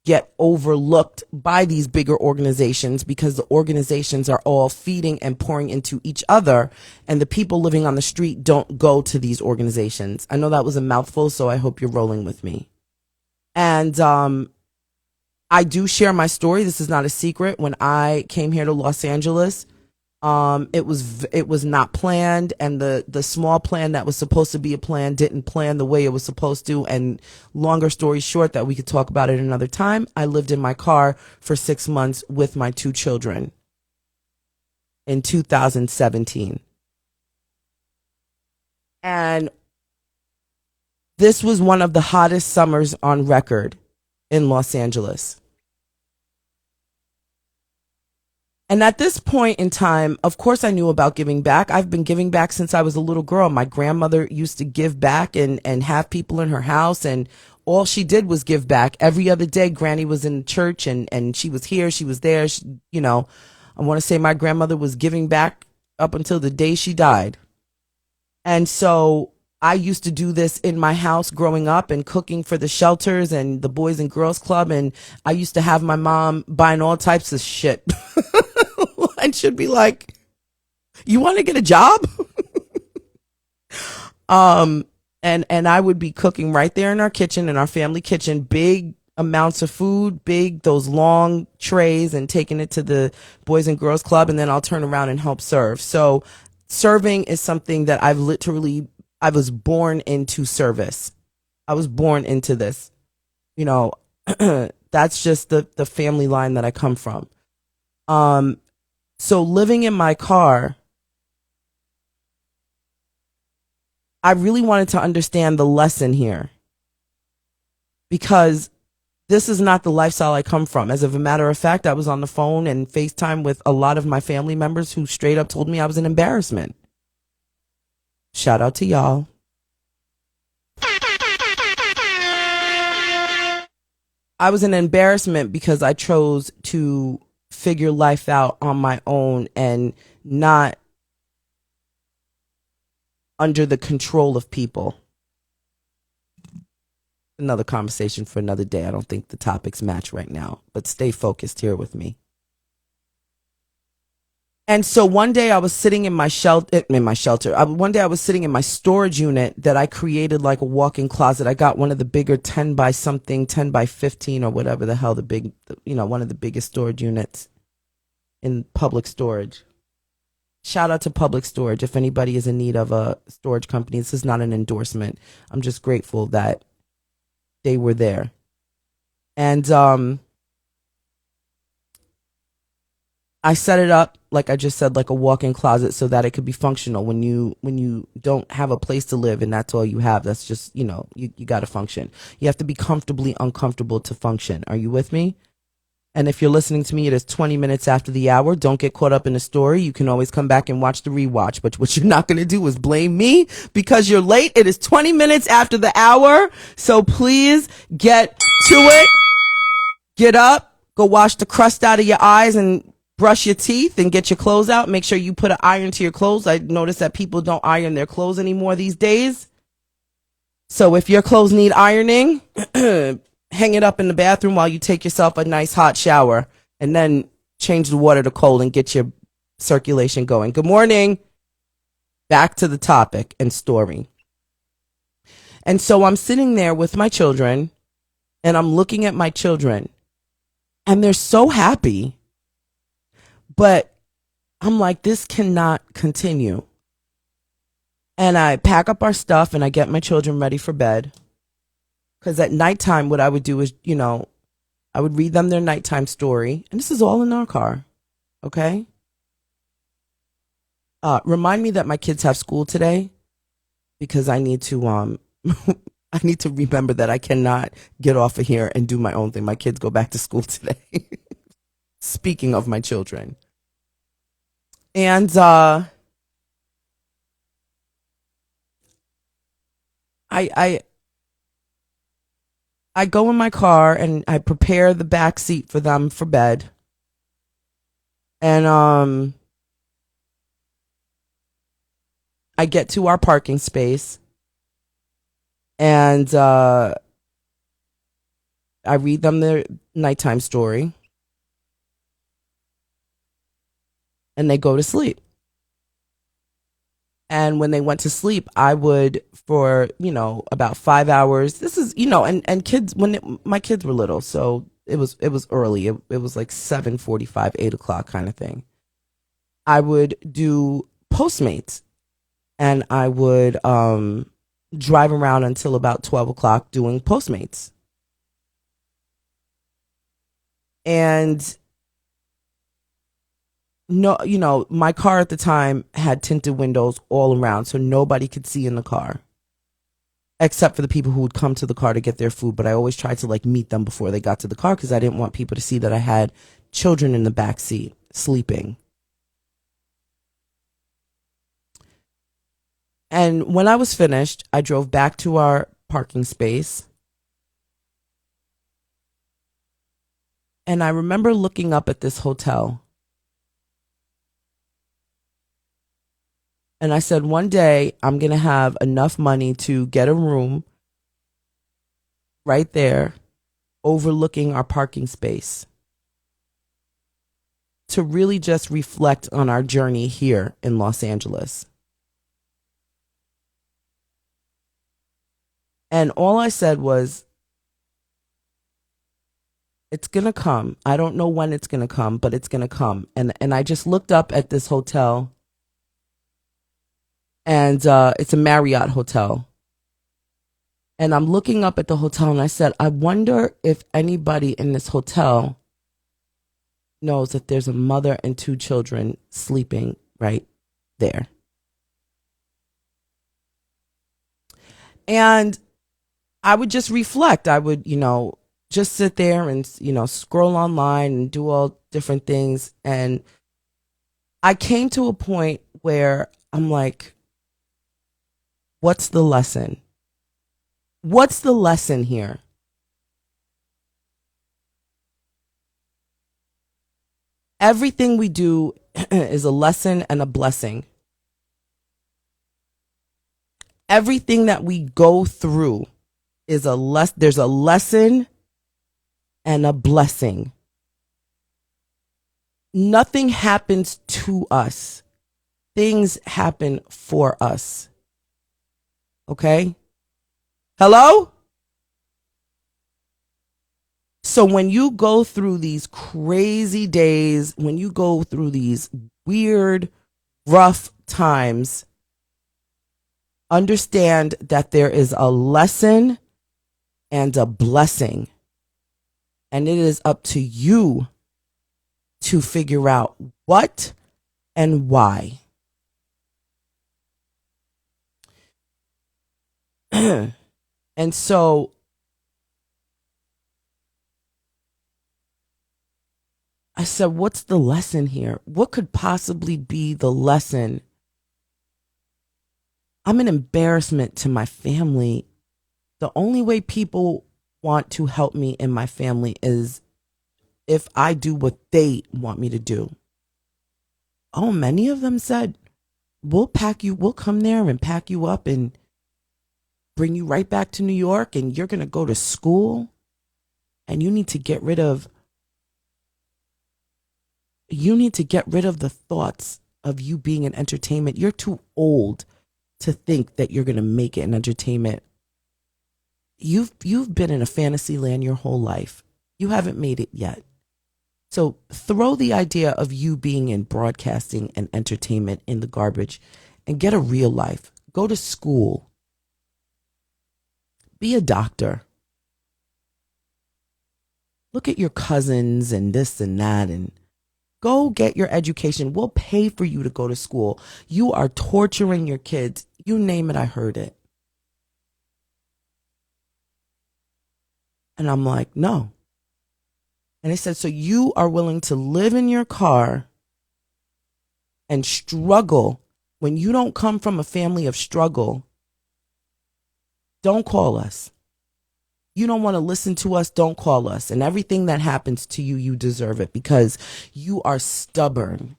get overlooked by these bigger organizations because the organizations are all feeding and pouring into each other, and the people living on the street don't go to these organizations. I know that was a mouthful, so I hope you're rolling with me. And I do share my story. This is not a secret. When I came here to Los Angeles, it was not planned, and the small plan that was supposed to be a plan didn't plan the way it was supposed to. And longer story short, that we could talk about it another time, I lived in my car for 6 months with my 2 children in 2017. And this was one of the hottest summers on record in Los Angeles. And at this point in time, of course, I knew about giving back. I've been giving back since I was a little girl. My grandmother used to give back and have people in her house, and all she did was give back. Every other day, Granny was in church, and she was here, she was there. I want to say my grandmother was giving back up until the day she died. And so I used to do this in my house growing up and cooking for the shelters and the Boys and Girls Club. And I used to have my mom buying all types of shit. And she'd be like, "You want to get a job?" And I would be cooking right there in our kitchen, in our family kitchen, big amounts of food, those long trays, and taking it to the Boys and Girls Club. And then I'll turn around and help serve. So serving is something that I was born into service. I was born into this. That's just the family line that I come from. So living in my car, I really wanted to understand the lesson here, because this is not the lifestyle I come from. As of a matter of fact, I was on the phone and FaceTime with a lot of my family members who straight up told me I was an embarrassment. Shout out to y'all. I was an embarrassment because I chose to figure life out on my own and not under the control of people. Another conversation for another day. I don't think the topics match right now, but stay focused here with me. And so one day I was sitting in my shelter. One day I was sitting in my storage unit that I created like a walk-in closet. I got one of the bigger 10 by 15 or whatever the hell one of the biggest storage units in public storage. Shout out to Public Storage. If anybody is in need of a storage company, this is not an endorsement. I'm just grateful that they were there. And I set it up, like I just said, like a walk-in closet so that it could be functional when you don't have a place to live and that's all you have. That's just, you got to function. You have to be comfortably uncomfortable to function. Are you with me? And if you're listening to me, it is 20 minutes after the hour. Don't get caught up in the story. You can always come back and watch the rewatch. But what you're not going to do is blame me because you're late. It is 20 minutes after the hour. So please get to it. Get up. Go wash the crust out of your eyes and brush your teeth and get your clothes out. Make sure you put an iron to your clothes. I notice that people don't iron their clothes anymore these days. So if your clothes need ironing, hang it up in the bathroom while you take yourself a nice hot shower, and then change the water to cold and get your circulation going. Good morning. Back to the topic and story. And so I'm sitting there with my children, and I'm looking at my children, and they're so happy. But I'm like, this cannot continue. And I pack up our stuff and I get my children ready for bed. Because at nighttime, what I would do is, I would read them their nighttime story. And this is all in our car. Okay? Remind me that my kids have school today, because I need to I need to remember that I cannot get off of here and do my own thing. My kids go back to school today. Speaking of my children. And I go in my car and I prepare the back seat for them for bed. And I get to our parking space, and I read them their nighttime story, and they go to sleep. And when they went to sleep, I would, for, about 5 hours. This is, and kids, my kids were little, so it was early. It was like 7:45, 8 o'clock kind of thing. I would do Postmates, and I would drive around until about 12 o'clock doing Postmates. And no, my car at the time had tinted windows all around, so nobody could see in the car, except for the people who would come to the car to get their food. But I always tried to meet them before they got to the car, because I didn't want people to see that I had children in the back seat sleeping. And when I was finished, I drove back to our parking space. And I remember looking up at this hotel. And I said, one day I'm going to have enough money to get a room right there overlooking our parking space, to really just reflect on our journey here in Los Angeles. And all I said was, it's going to come. I don't know when it's going to come, but it's going to come. And I just looked up at this hotel, and it's a Marriott hotel. And I'm looking up at the hotel, and I said, I wonder if anybody in this hotel knows that there's a mother and 2 children sleeping right there. And I would just reflect. I would, just sit there and, scroll online and do all different things. And I came to a point where I'm like, what's the lesson? What's the lesson here? Everything we do is a lesson and a blessing. Everything that we go through is there's a lesson and a blessing. Nothing happens to us. Things happen for us. Okay? Hello? So when you go through these crazy days, when you go through these weird, rough times, understand that there is a lesson and a blessing. And it is up to you to figure out what and why. And so I said, what's the lesson here? What could possibly be the lesson? I'm an embarrassment to my family. The only way people want to help me in my family is if I do what they want me to do. Oh, many of them said, we'll come there and pack you up and bring you right back to New York and you're going to go to school and you need to get rid of the thoughts of you being in entertainment. You're too old to think that you're going to make it in entertainment. You've been in a fantasy land your whole life. You haven't made it yet. So throw the idea of you being in broadcasting and entertainment in the garbage and get a real life. Go to school. Be a doctor. Look at your cousins and this and that and go get your education. We'll pay for you to go to school. You are torturing your kids. You name it, I heard it. And I'm like, no. And they said, so you are willing to live in your car and struggle when you don't come from a family of struggle? Don't call us. You don't want to listen to us, don't call us. And everything that happens to you, you deserve it because you are stubborn.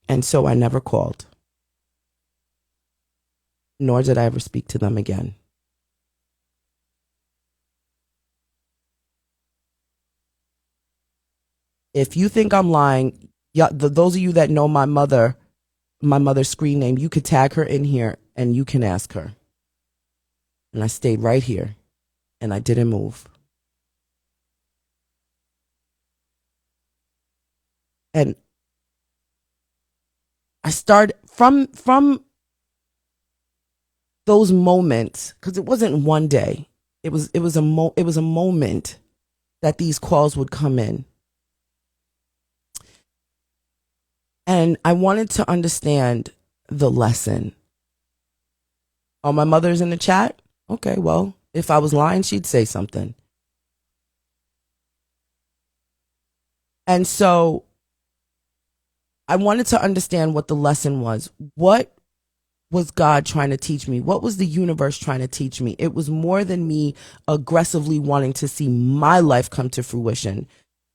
And so I never called. Nor did I ever speak to them again. If you think I'm lying, those of you that know my mother's screen name, you could tag her in here and you can ask her. And I stayed right here and I didn't move. And I started from those moments, because it wasn't one day. It was a moment that these calls would come in. And I wanted to understand the lesson. Oh, my mother's in the chat? Okay, well, if I was lying, she'd say something. And so I wanted to understand what the lesson was. What was God trying to teach me? What was the universe trying to teach me? It was more than me aggressively wanting to see my life come to fruition.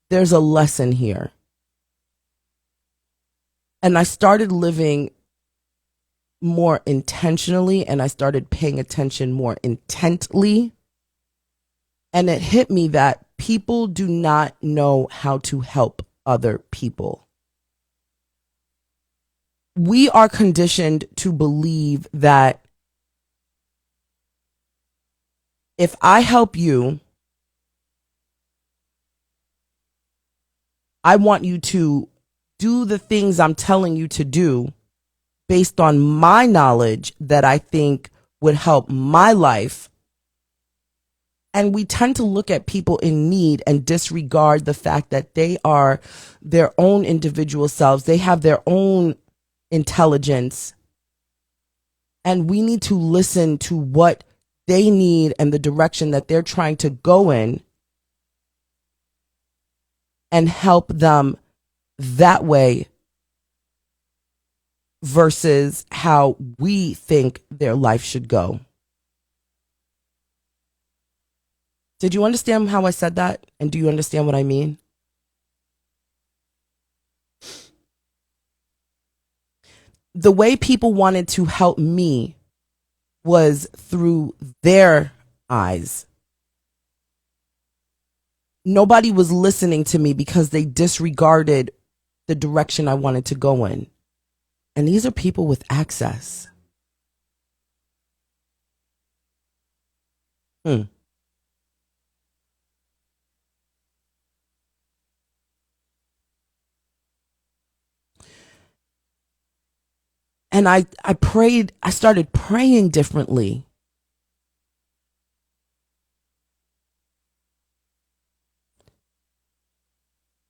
There's a lesson here. And I started living more intentionally and I started paying attention more intently. And it hit me that people do not know how to help other people. We are conditioned to believe that if I help you, I want you to do the things I'm telling you to do based on my knowledge that I think would help my life. And we tend to look at people in need and disregard the fact that they are their own individual selves. They have their own intelligence. And we need to listen to what they need and the direction that they're trying to go in and help them that way versus how we think their life should go. Did you understand how I said that? And do you understand what I mean? The way people wanted to help me was through their eyes. Nobody was listening to me because they disregarded the direction I wanted to go in. And these are people with access. And I prayed, I started praying differently.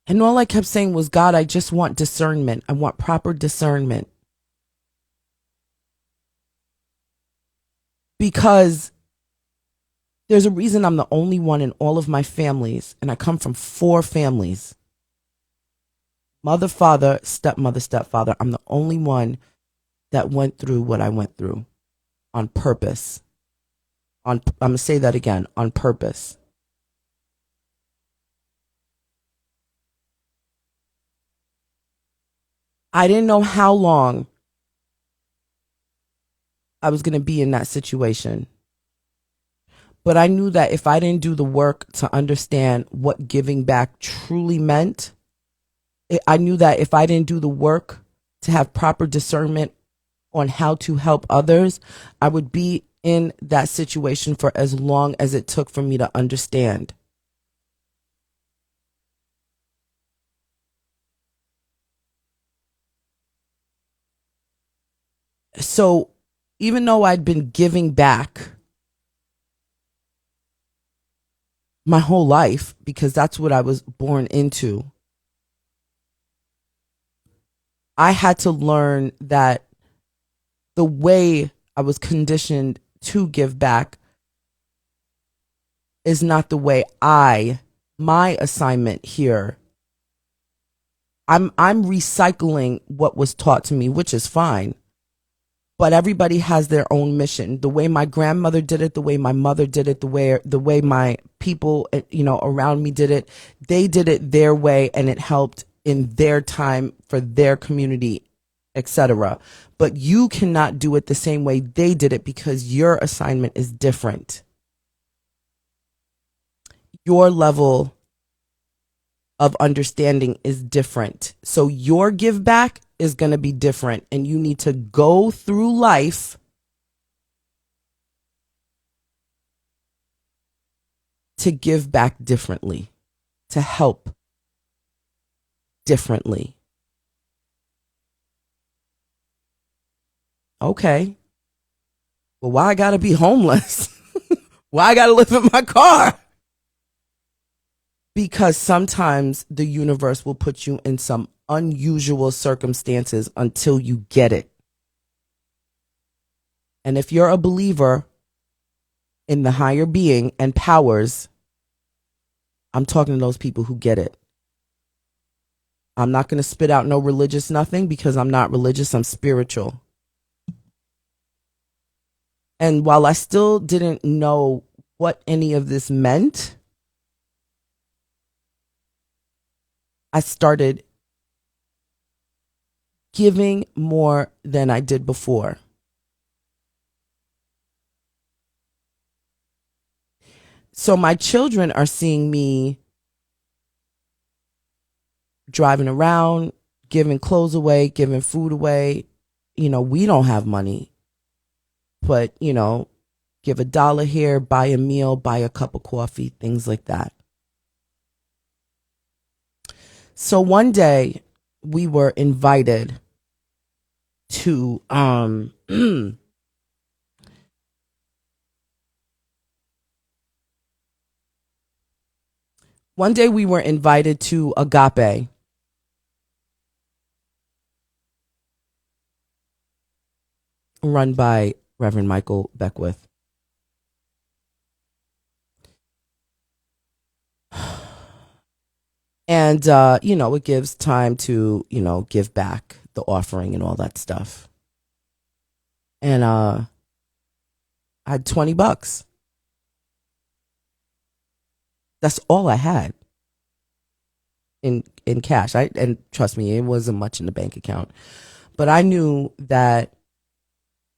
And all I kept saying was, God, I just want discernment. I want proper discernment. Because there's a reason I'm the only one in all of my families, and I come from 4 families. Mother, father, stepmother, stepfather. I'm the only one that went through what I went through on purpose. I'm going to say that again, on purpose. I didn't know how long I was going to be in that situation. But I knew that if I didn't do the work to understand what giving back truly meant, I knew that if I didn't do the work to have proper discernment on how to help others, I would be in that situation for as long as it took for me to understand. So even though I'd been giving back my whole life, because that's what I was born into, I had to learn that the way I was conditioned to give back is not the way my assignment here. I'm recycling what was taught to me, which is fine. But everybody has their own mission. The way my grandmother did it, the way my mother did it, the way my people, around me did it, they did it their way, and it helped in their time for their community, etc. But you cannot do it the same way they did it because your assignment is different. Your level of understanding is different. So your give back is going to be different, and you need to go through life to give back differently, to help differently. Okay. Well, why I gotta be homeless? Why I gotta live in my car? Because sometimes the universe will put you in some unusual circumstances until you get it. And if you're a believer in the higher being and powers, I'm talking to those people who get it. I'm not going to spit out no religious nothing because I'm not religious, I'm spiritual. And while I still didn't know what any of this meant, I started giving more than I did before. So my children are seeing me driving around, giving clothes away, giving food away. We don't have money, but, give $1 here, buy a meal, buy a cup of coffee, things like that. So one day we were invited to one day we were invited to Agape. Run by Reverend Michael Beckwith. And, it gives time to, give back the offering and all that stuff. And I had $20. That's all I had in cash. And trust me, it wasn't much in the bank account. But I knew that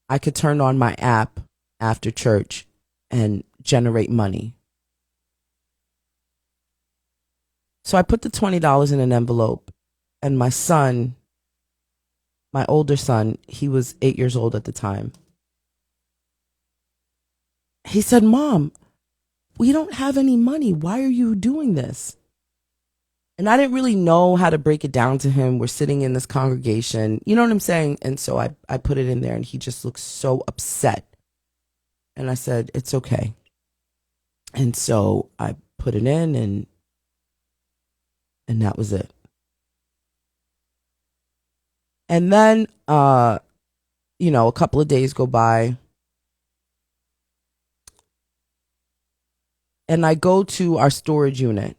I could turn on my app after church and generate money. So I put the $20 in an envelope, and my son, my older son, he was 8 years old at the time. He said, "Mom, we don't have any money. Why are you doing this?" And I didn't really know how to break it down to him. We're sitting in this congregation, you know what I'm saying? And so I put it in there, and he just looked so upset. And I said, "It's okay." And so I put it in, and that was it. And then, a couple of days go by, and I go to our storage unit,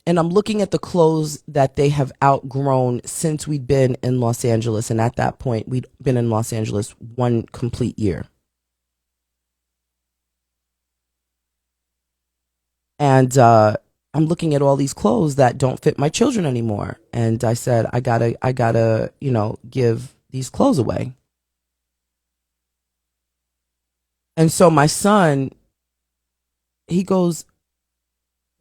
and I'm looking at the clothes that they have outgrown since we'd been in Los Angeles. And at that point, we'd been in Los Angeles 1 complete year. And I'm looking at all these clothes that don't fit my children anymore. And I said, I gotta, give these clothes away. And so my son, he goes,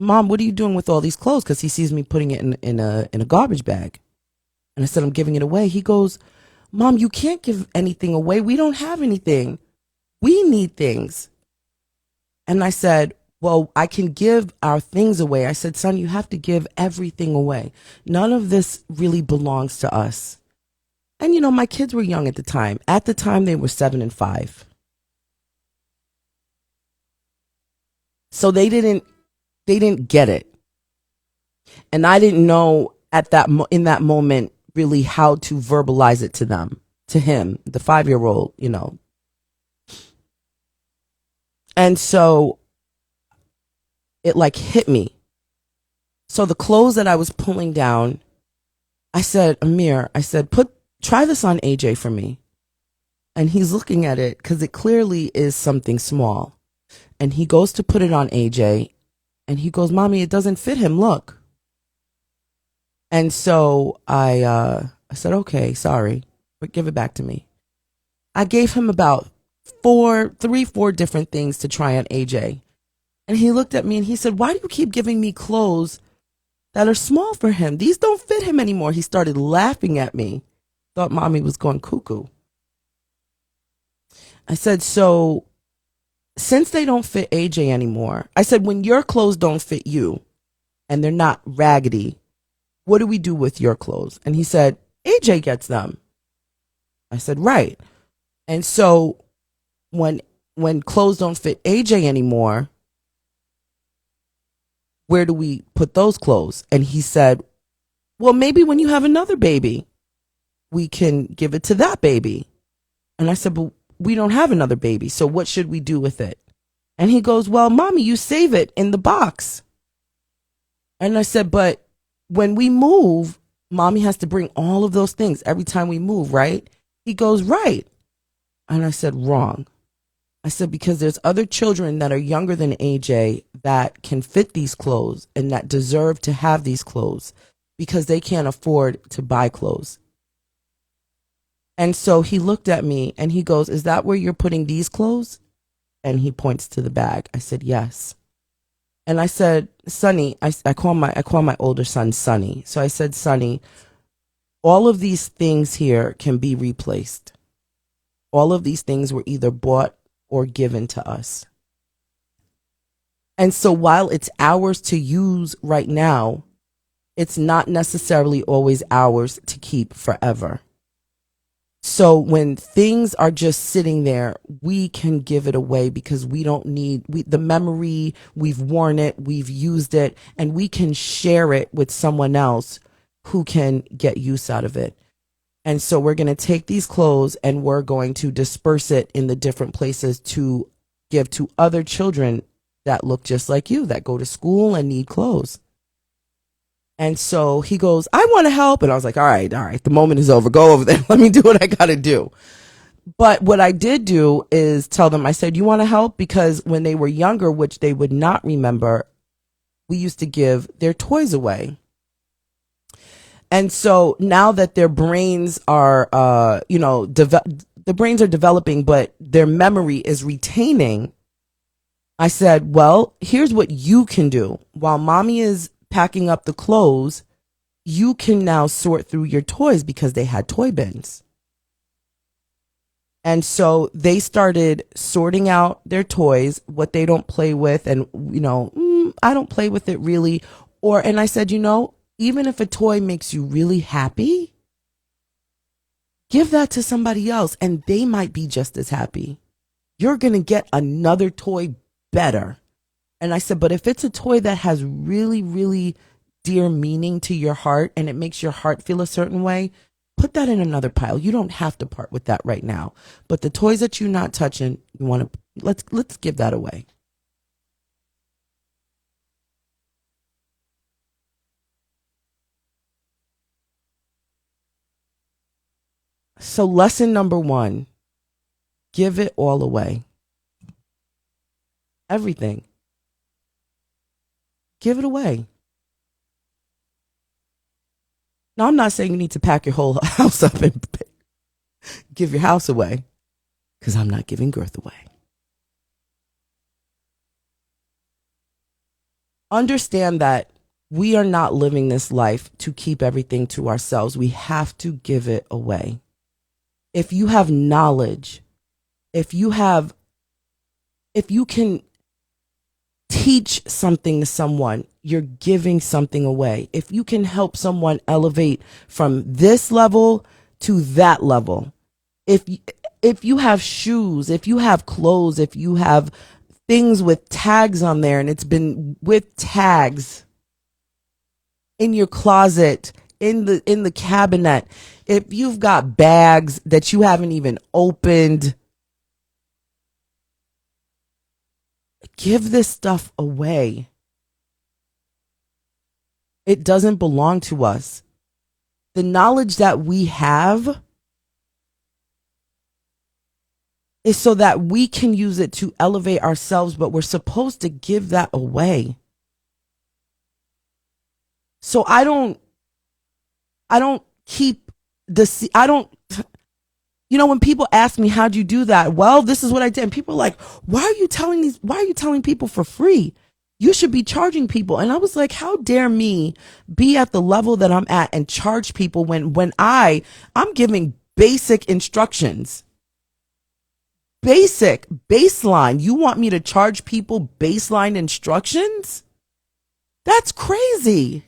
Mom, what are you doing with all these clothes? Because he sees me putting it in a garbage bag. And I said, I'm giving it away. He goes, Mom, you can't give anything away. We don't have anything. We need things. And I said, well, I can give our things away. I said, son, you have to give everything away. None of this really belongs to us. And you know, my kids were young at the time. At the time, they were 7 and 5. So they didn't get it. And I didn't know in that moment really how to verbalize it to him, the 5-year-old, you know. And so it like hit me. So the clothes that I was pulling down, I said, Amir, I said, try this on AJ for me. And he's looking at it because it clearly is something small. And he goes to put it on AJ and he goes, Mommy, it doesn't fit him. Look. And so I said, okay, sorry, but give it back to me. I gave him about 4 different things to try on AJ. And he looked at me and he said, why do you keep giving me clothes that are small for him? These don't fit him anymore. He started laughing at me. Thought Mommy was going cuckoo. I said, so since they don't fit AJ anymore, I said, when your clothes don't fit you and they're not raggedy, what do we do with your clothes? And he said, AJ gets them. I said, right. And so when clothes don't fit AJ anymore, where do we put those clothes? And he said, well, maybe when you have another baby, we can give it to that baby. And I said, but we don't have another baby, so what should we do with it? And he goes, well, Mommy, you save it in the box. And I said, but when we move, Mommy has to bring all of those things every time we move, right? He goes, right. And I said, wrong. I said, because there's other children that are younger than AJ that can fit these clothes and that deserve to have these clothes because they can't afford to buy clothes. And so he looked at me and he goes, is that where you're putting these clothes? And he points to the bag. I said, yes. And I said, Sonny, I call my older son Sonny. So I said, Sonny, all of these things here can be replaced. All of these things were either bought or given to us. And so while it's ours to use right now, it's not necessarily always ours to keep forever. So when things are just sitting there, we can give it away because we don't need the memory. We've worn it, we've used it, and we can share it with someone else who can get use out of it. And so we're going to take these clothes and we're going to disperse it in the different places to give to other children that look just like you, that go to school and need clothes. And so he goes, I want to help. And I was like, all right, the moment is over. Go over there. Let me do what I got to do. But what I did do is tell them, I said, you want to help? Because when they were younger, which they would not remember, we used to give their toys away. And so now that their brains are, the brains are developing, but their memory is retaining, I said, well, here's what you can do. While Mommy is packing up the clothes, you can now sort through your toys because they had toy bins. And so they started sorting out their toys, what they don't play with. And, I don't play with it really. And I said, even if a toy makes you really happy, give that to somebody else and they might be just as happy. You're going to get another toy better. And I said, but if it's a toy that has really, really dear meaning to your heart and it makes your heart feel a certain way, put that in another pile. You don't have to part with that right now. But the toys that you're not touching, you want to let's give that away. So lesson number 1, give it all away. Everything. Give it away. Now, I'm not saying you need to pack your whole house up and give your house away, because I'm not giving Girth away. Understand that we are not living this life to keep everything to ourselves. We have to give it away. If you have knowledge, if you have, if you can teach something to someone, you're giving something away. If you can help someone elevate from this level to that level, if if you have shoes, if you have clothes, if you have things with tags on there and it's been with tags in your closet, in the cabinet, if you've got bags that you haven't even opened, give this stuff away. It doesn't belong to us. The knowledge that we have is so that we can use it to elevate ourselves, but we're supposed to give that away. So I don't keep the, I don't, you know, when people ask me, how'd you do that? Well, this is what I did. And people are like, why are you telling people for free? You should be charging people. And I was like, how dare me be at the level that I'm at and charge people when I'm giving basic instructions. Basic, baseline. You want me to charge people baseline instructions? That's crazy.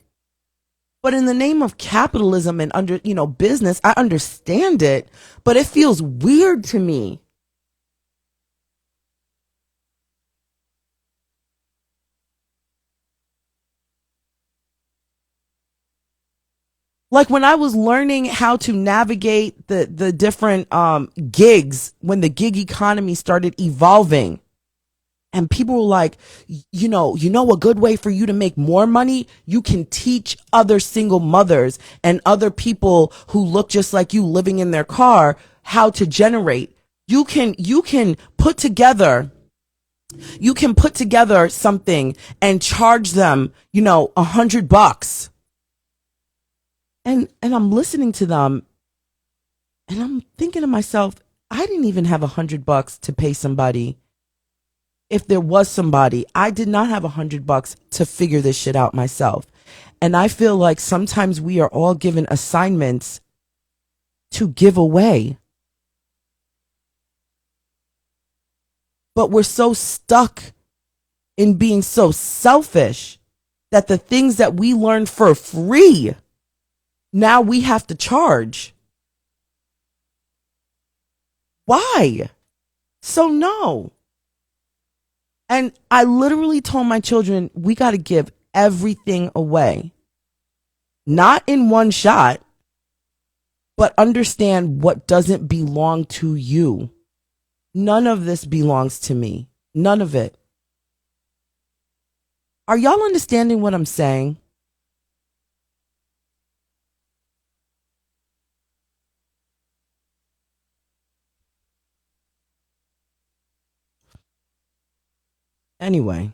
But in the name of capitalism and business, I understand it, but it feels weird to me. Like when I was learning how to navigate the different gigs, when the gig economy started evolving, and people were like, a good way for you to make more money? You can teach other single mothers and other people who look just like you living in their car how to generate. You can put together something and charge them, $100. And I'm listening to them and I'm thinking to myself, I didn't even have $100 to pay somebody. If there was somebody, I did not have $100 to figure this shit out myself. And I feel like sometimes we are all given assignments to give away. But we're so stuck in being so selfish that the things that we learned for free, now we have to charge. Why? So no. And I literally told my children, we got to give everything away. Not in one shot, but understand what doesn't belong to you. None of this belongs to me. None of it. Are y'all understanding what I'm saying? Anyway.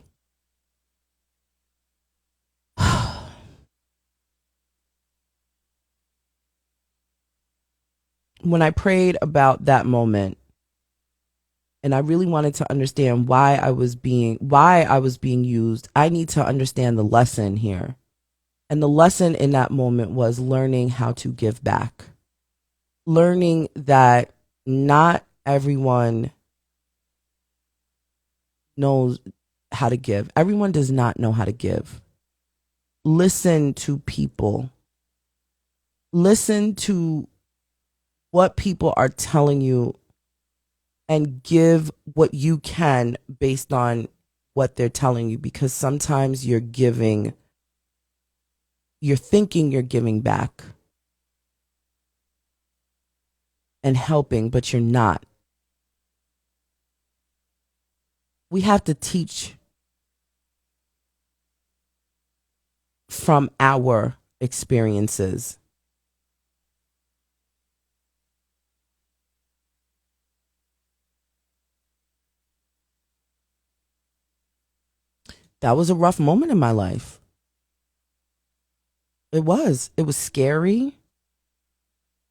When I prayed about that moment, and I really wanted to understand why I was being used, I need to understand the lesson here. And the lesson in that moment was learning how to give back. Learning that not everyone knows how to give. Everyone does not know how to give. Listen to people. Listen to what people are telling you and give what you can based on what they're telling you, because sometimes you're thinking you're giving back and helping, but you're not. We have to teach from our experiences. That was a rough moment in my life. It was scary.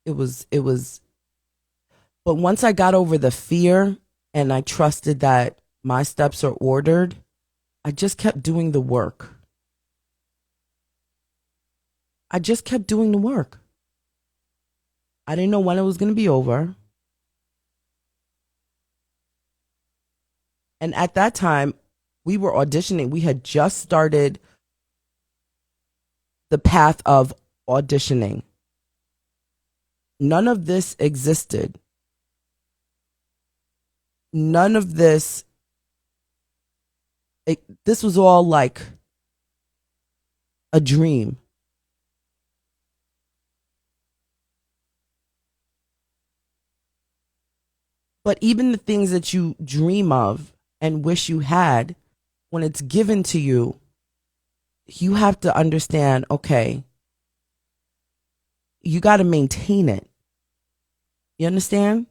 It was, but once I got over the fear and I trusted that my steps are ordered, I just kept doing the work. I just kept doing the work. I didn't know when it was going to be over. And at that time, we were auditioning. We had just started the path of auditioning. None of this existed. None of this, this was all like a dream. But even the things that you dream of and wish you had, when it's given to you, you have to understand, okay, you got to maintain it. You understand?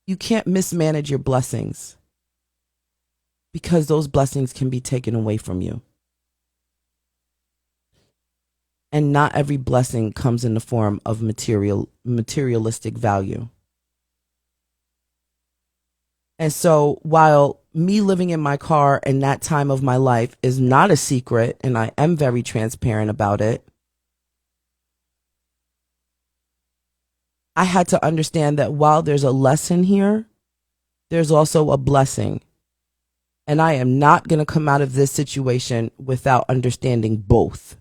You can't mismanage your blessings because those blessings can be taken away from you. And not every blessing comes in the form of materialistic value. And so while me living in my car in that time of my life is not a secret, and I am very transparent about it, I had to understand that while there's a lesson here, there's also a blessing. And I am not going to come out of this situation without understanding both.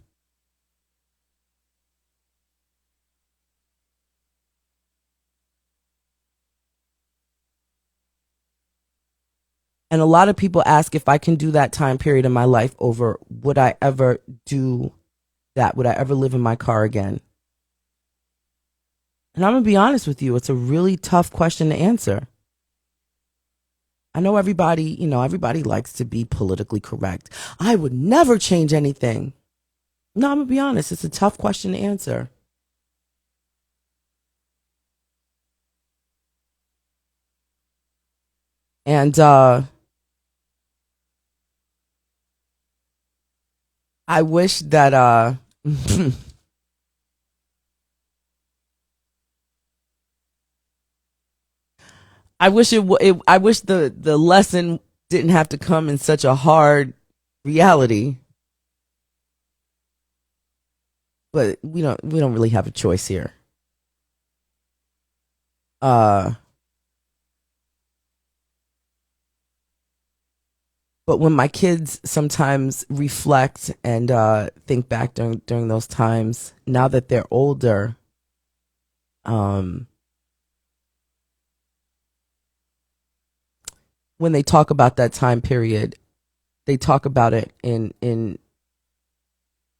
And a lot of people ask if I can do that time period in my life over, would I ever do that? Would I ever live in my car again? And I'm going to be honest with you, it's a really tough question to answer. I know everybody likes to be politically correct. I would never change anything. No, I'm going to be honest, it's a tough question to answer. And I wish that I wish I wish the lesson didn't have to come in such a hard reality. But we don't really have a choice here. But when my kids sometimes reflect and think back during those times, now that they're older, when they talk about that time period, they talk about it in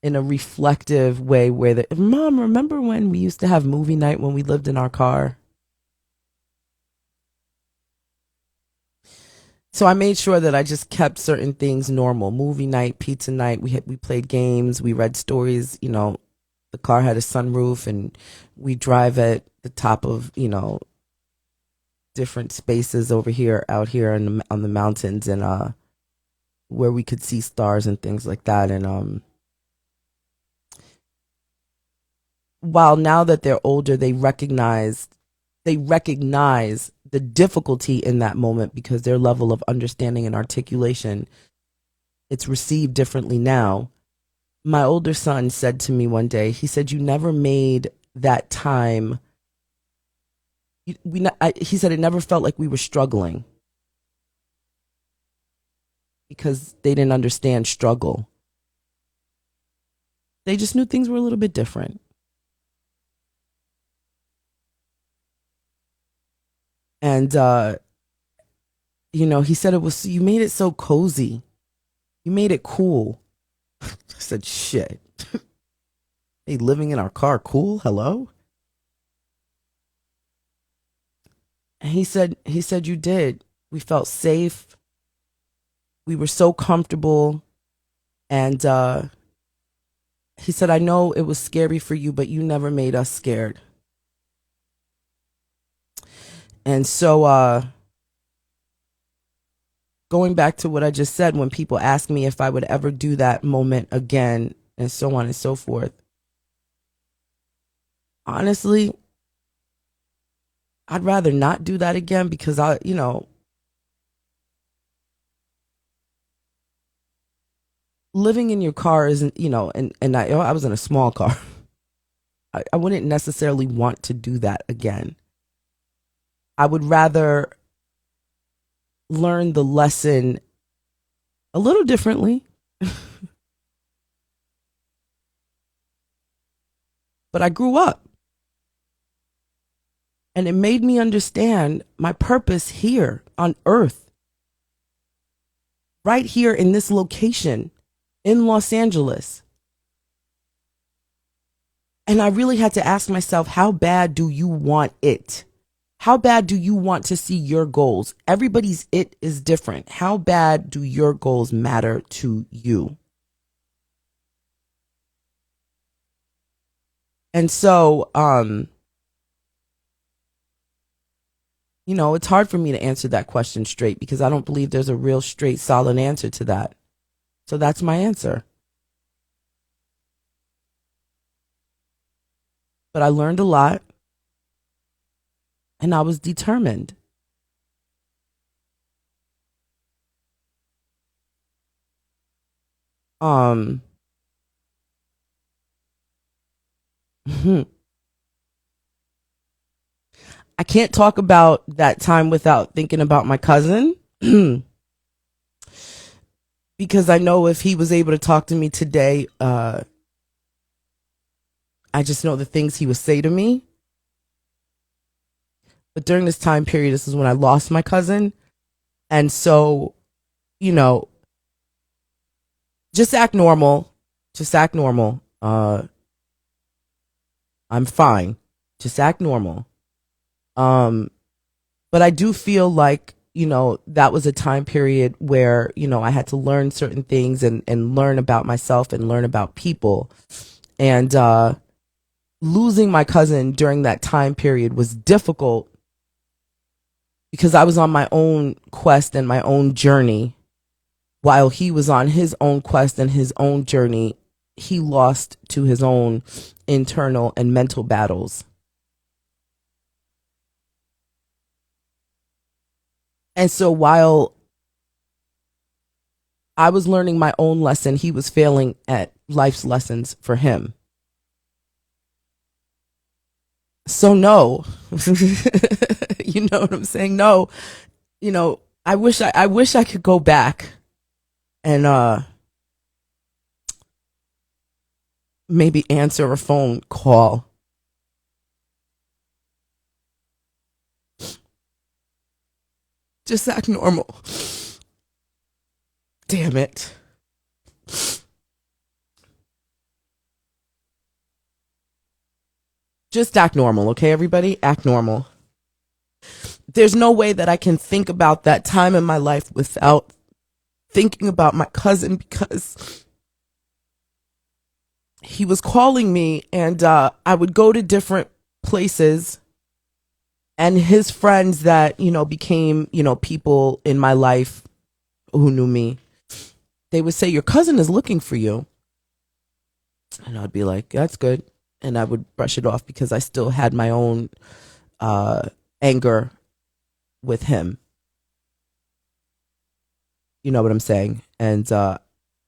a reflective way where Mom, remember when we used to have movie night when we lived in our car? So I made sure that I just kept certain things normal. Movie night, pizza night, we played games, we read stories, the car had a sunroof and we drive at the top of, different spaces out here on the mountains, and where we could see stars and things like that. And while now that they're older, they recognize the difficulty in that moment because their level of understanding and articulation, it's received differently now. My older son said to me one day, he said, "You never made that time." He said it never felt like we were struggling because they didn't understand struggle. They just knew things were a little bit different. And he said you made it so cozy. You made it cool. I said, shit. Hey, living in our car, cool? Hello? And he said, you did. We felt safe. We were so comfortable. And he said, I know it was scary for you, but you never made us scared. And so going back to what I just said, when people ask me if I would ever do that moment again and so on and so forth, honestly, I'd rather not do that again because living in your car isn't, and I was in a small car. I wouldn't necessarily want to do that again. I would rather learn the lesson a little differently, but I grew up and it made me understand my purpose here on earth, right here in this location in Los Angeles. And I really had to ask myself, how bad do you want it? How bad do you want to see your goals? Everybody's it is different. How bad do your goals matter to you? And so, it's hard for me to answer that question straight because I don't believe there's a real straight, solid answer to that. So that's my answer. But I learned a lot and I was determined. I can't talk about that time without thinking about my cousin because I know if he was able to talk to me today, I just know the things he would say to me. But during this time period, this is when I lost my cousin. And so, just act normal. Just act normal. I'm fine. Just act normal. But I do feel like, that was a time period where, I had to learn certain things and learn about myself and learn about people. And losing my cousin during that time period was difficult because I was on my own quest and my own journey. While he was on his own quest and his own journey, he lost to his own internal and mental battles. And so while I was learning my own lesson, he was failing at life's lessons for him. So no, you know what I'm saying? No, I wish I could go back and maybe answer a phone call. Just act normal. Damn it. Just act normal, okay, everybody? Act normal. There's no way that I can think about that time in my life without thinking about my cousin because he was calling me and I would go to different places and his friends that, became, people in my life who knew me, they would say, your cousin is looking for you. And I'd be like, that's good. And I would brush it off because I still had my own anger with him. You know what I'm saying? And I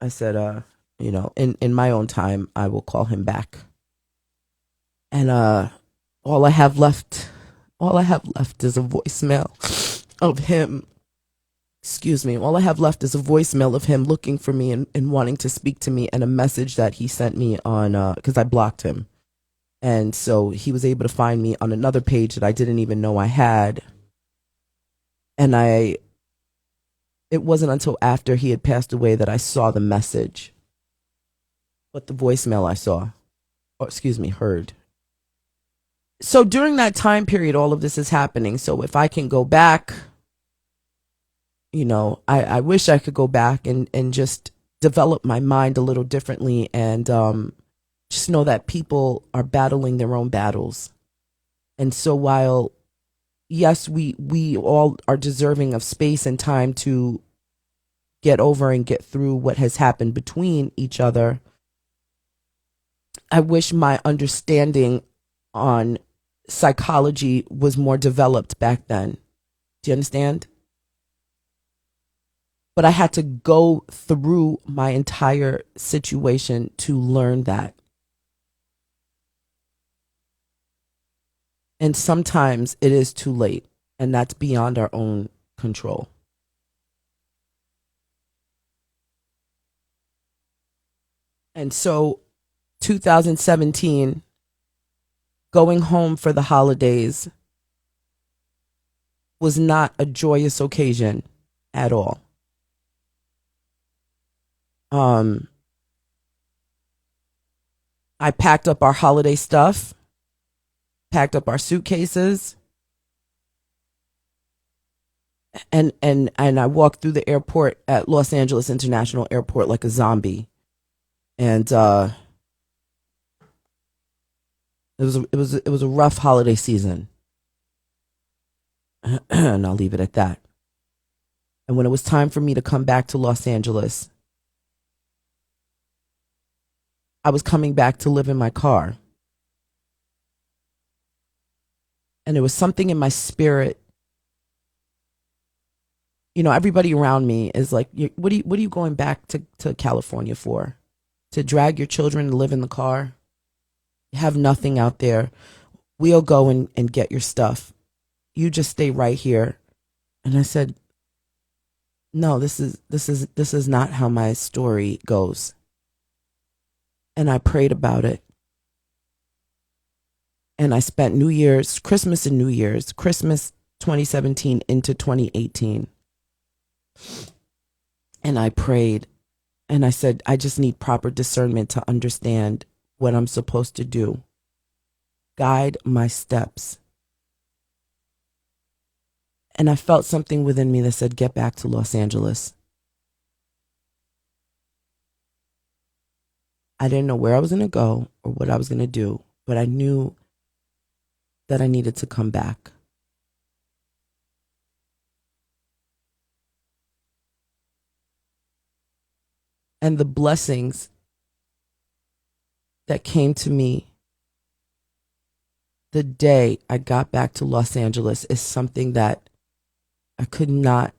said, in my own time, I will call him back. And all I have left is a voicemail of him. Excuse me. All I have left is a voicemail of him looking for me and wanting to speak to me, and a message that he sent me on, because I blocked him. And so he was able to find me on another page that I didn't even know I had. And it wasn't until after he had passed away that I saw the message. But the voicemail I saw, heard. So during that time period, all of this is happening. So if I can go back, I wish I could go back and just develop my mind a little differently and just know that people are battling their own battles. And so while, yes, we all are deserving of space and time to get over and get through what has happened between each other, I wish my understanding on psychology was more developed back then. Do you understand? But I had to go through my entire situation to learn that. And sometimes it is too late, and that's beyond our own control. And so 2017, going home for the holidays was not a joyous occasion at all. I packed up our holiday stuff, packed up our suitcases, and I walked through the airport at Los Angeles International Airport like a zombie. And it was a rough holiday season. And I'll leave it at that. And when it was time for me to come back to Los Angeles, I was coming back to live in my car. And there was something in my spirit. You know, everybody around me is like, what are you going back to California for? To drag your children to live in the car? You have nothing out there. We'll go and get your stuff. You just stay right here. And I said, no, this is not how my story goes. And I prayed about it. And I spent Christmas 2017 into 2018. And I prayed. And I said, I just need proper discernment to understand what I'm supposed to do. Guide my steps. And I felt something within me that said, get back to Los Angeles. I didn't know where I was going to go or what I was going to do, but I knew that I needed to come back. And the blessings that came to me the day I got back to Los Angeles is something that I could not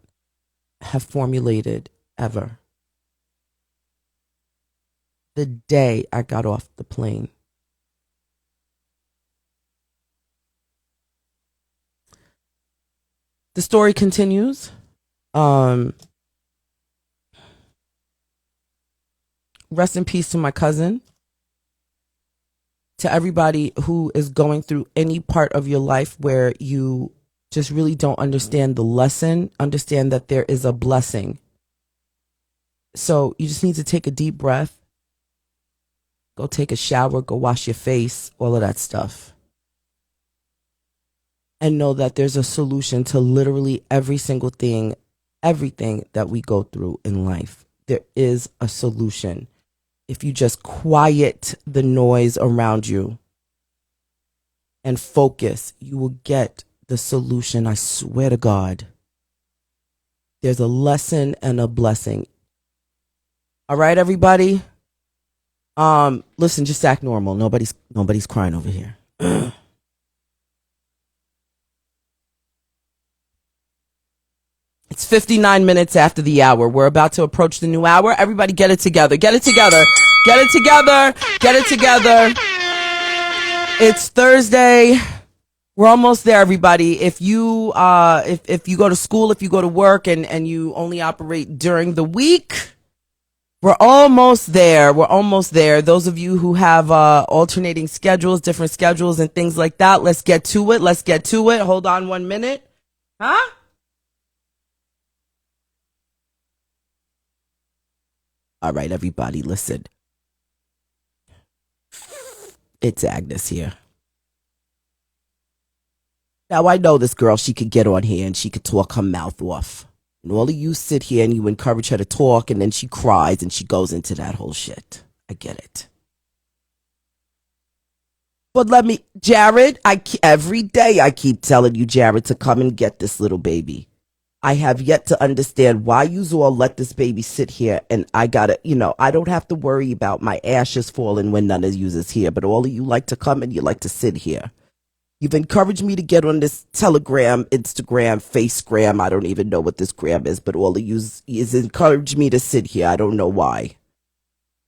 have formulated ever. The day I got off the plane. The story continues. Rest in peace to my cousin. To everybody who is going through any part of your life where you just really don't understand the lesson, understand that there is a blessing. So you just need to take a deep breath. Go take a shower, go wash your face, all of that stuff. And know that there's a solution to literally every single thing, everything that we go through in life. There is a solution. If you just quiet the noise around you and focus, you will get the solution. I swear to God. There's a lesson and a blessing. All right, everybody. Listen, just act normal. Nobody's crying over here. It's 59 minutes after the hour. We're about to approach the new hour. Everybody get it together. Get it together. Get it together. Get it together. It's Thursday. We're almost there, everybody. If you if you go to school, if you go to work and you only operate during the week, we're almost there. We're almost there. Those of you who have alternating schedules, different schedules and things like that, let's get to it. Let's get to it. Hold on 1 minute. Huh? All right, everybody, listen. It's Agnes here. Now, I know this girl, she could get on here and she could talk her mouth off. And all of you sit here and you encourage her to talk and then she cries and she goes into that whole shit. I get it. But Jared, every day I keep telling you, Jared, to come and get this little baby. I have yet to understand why you all let this baby sit here and I gotta, I don't have to worry about my ashes falling when none of you is here, but all of you like to come and you like to sit here. You've encouraged me to get on this Telegram, Instagram, Facegram. I don't even know what this gram is, but all of you is encouraged me to sit here. I don't know why.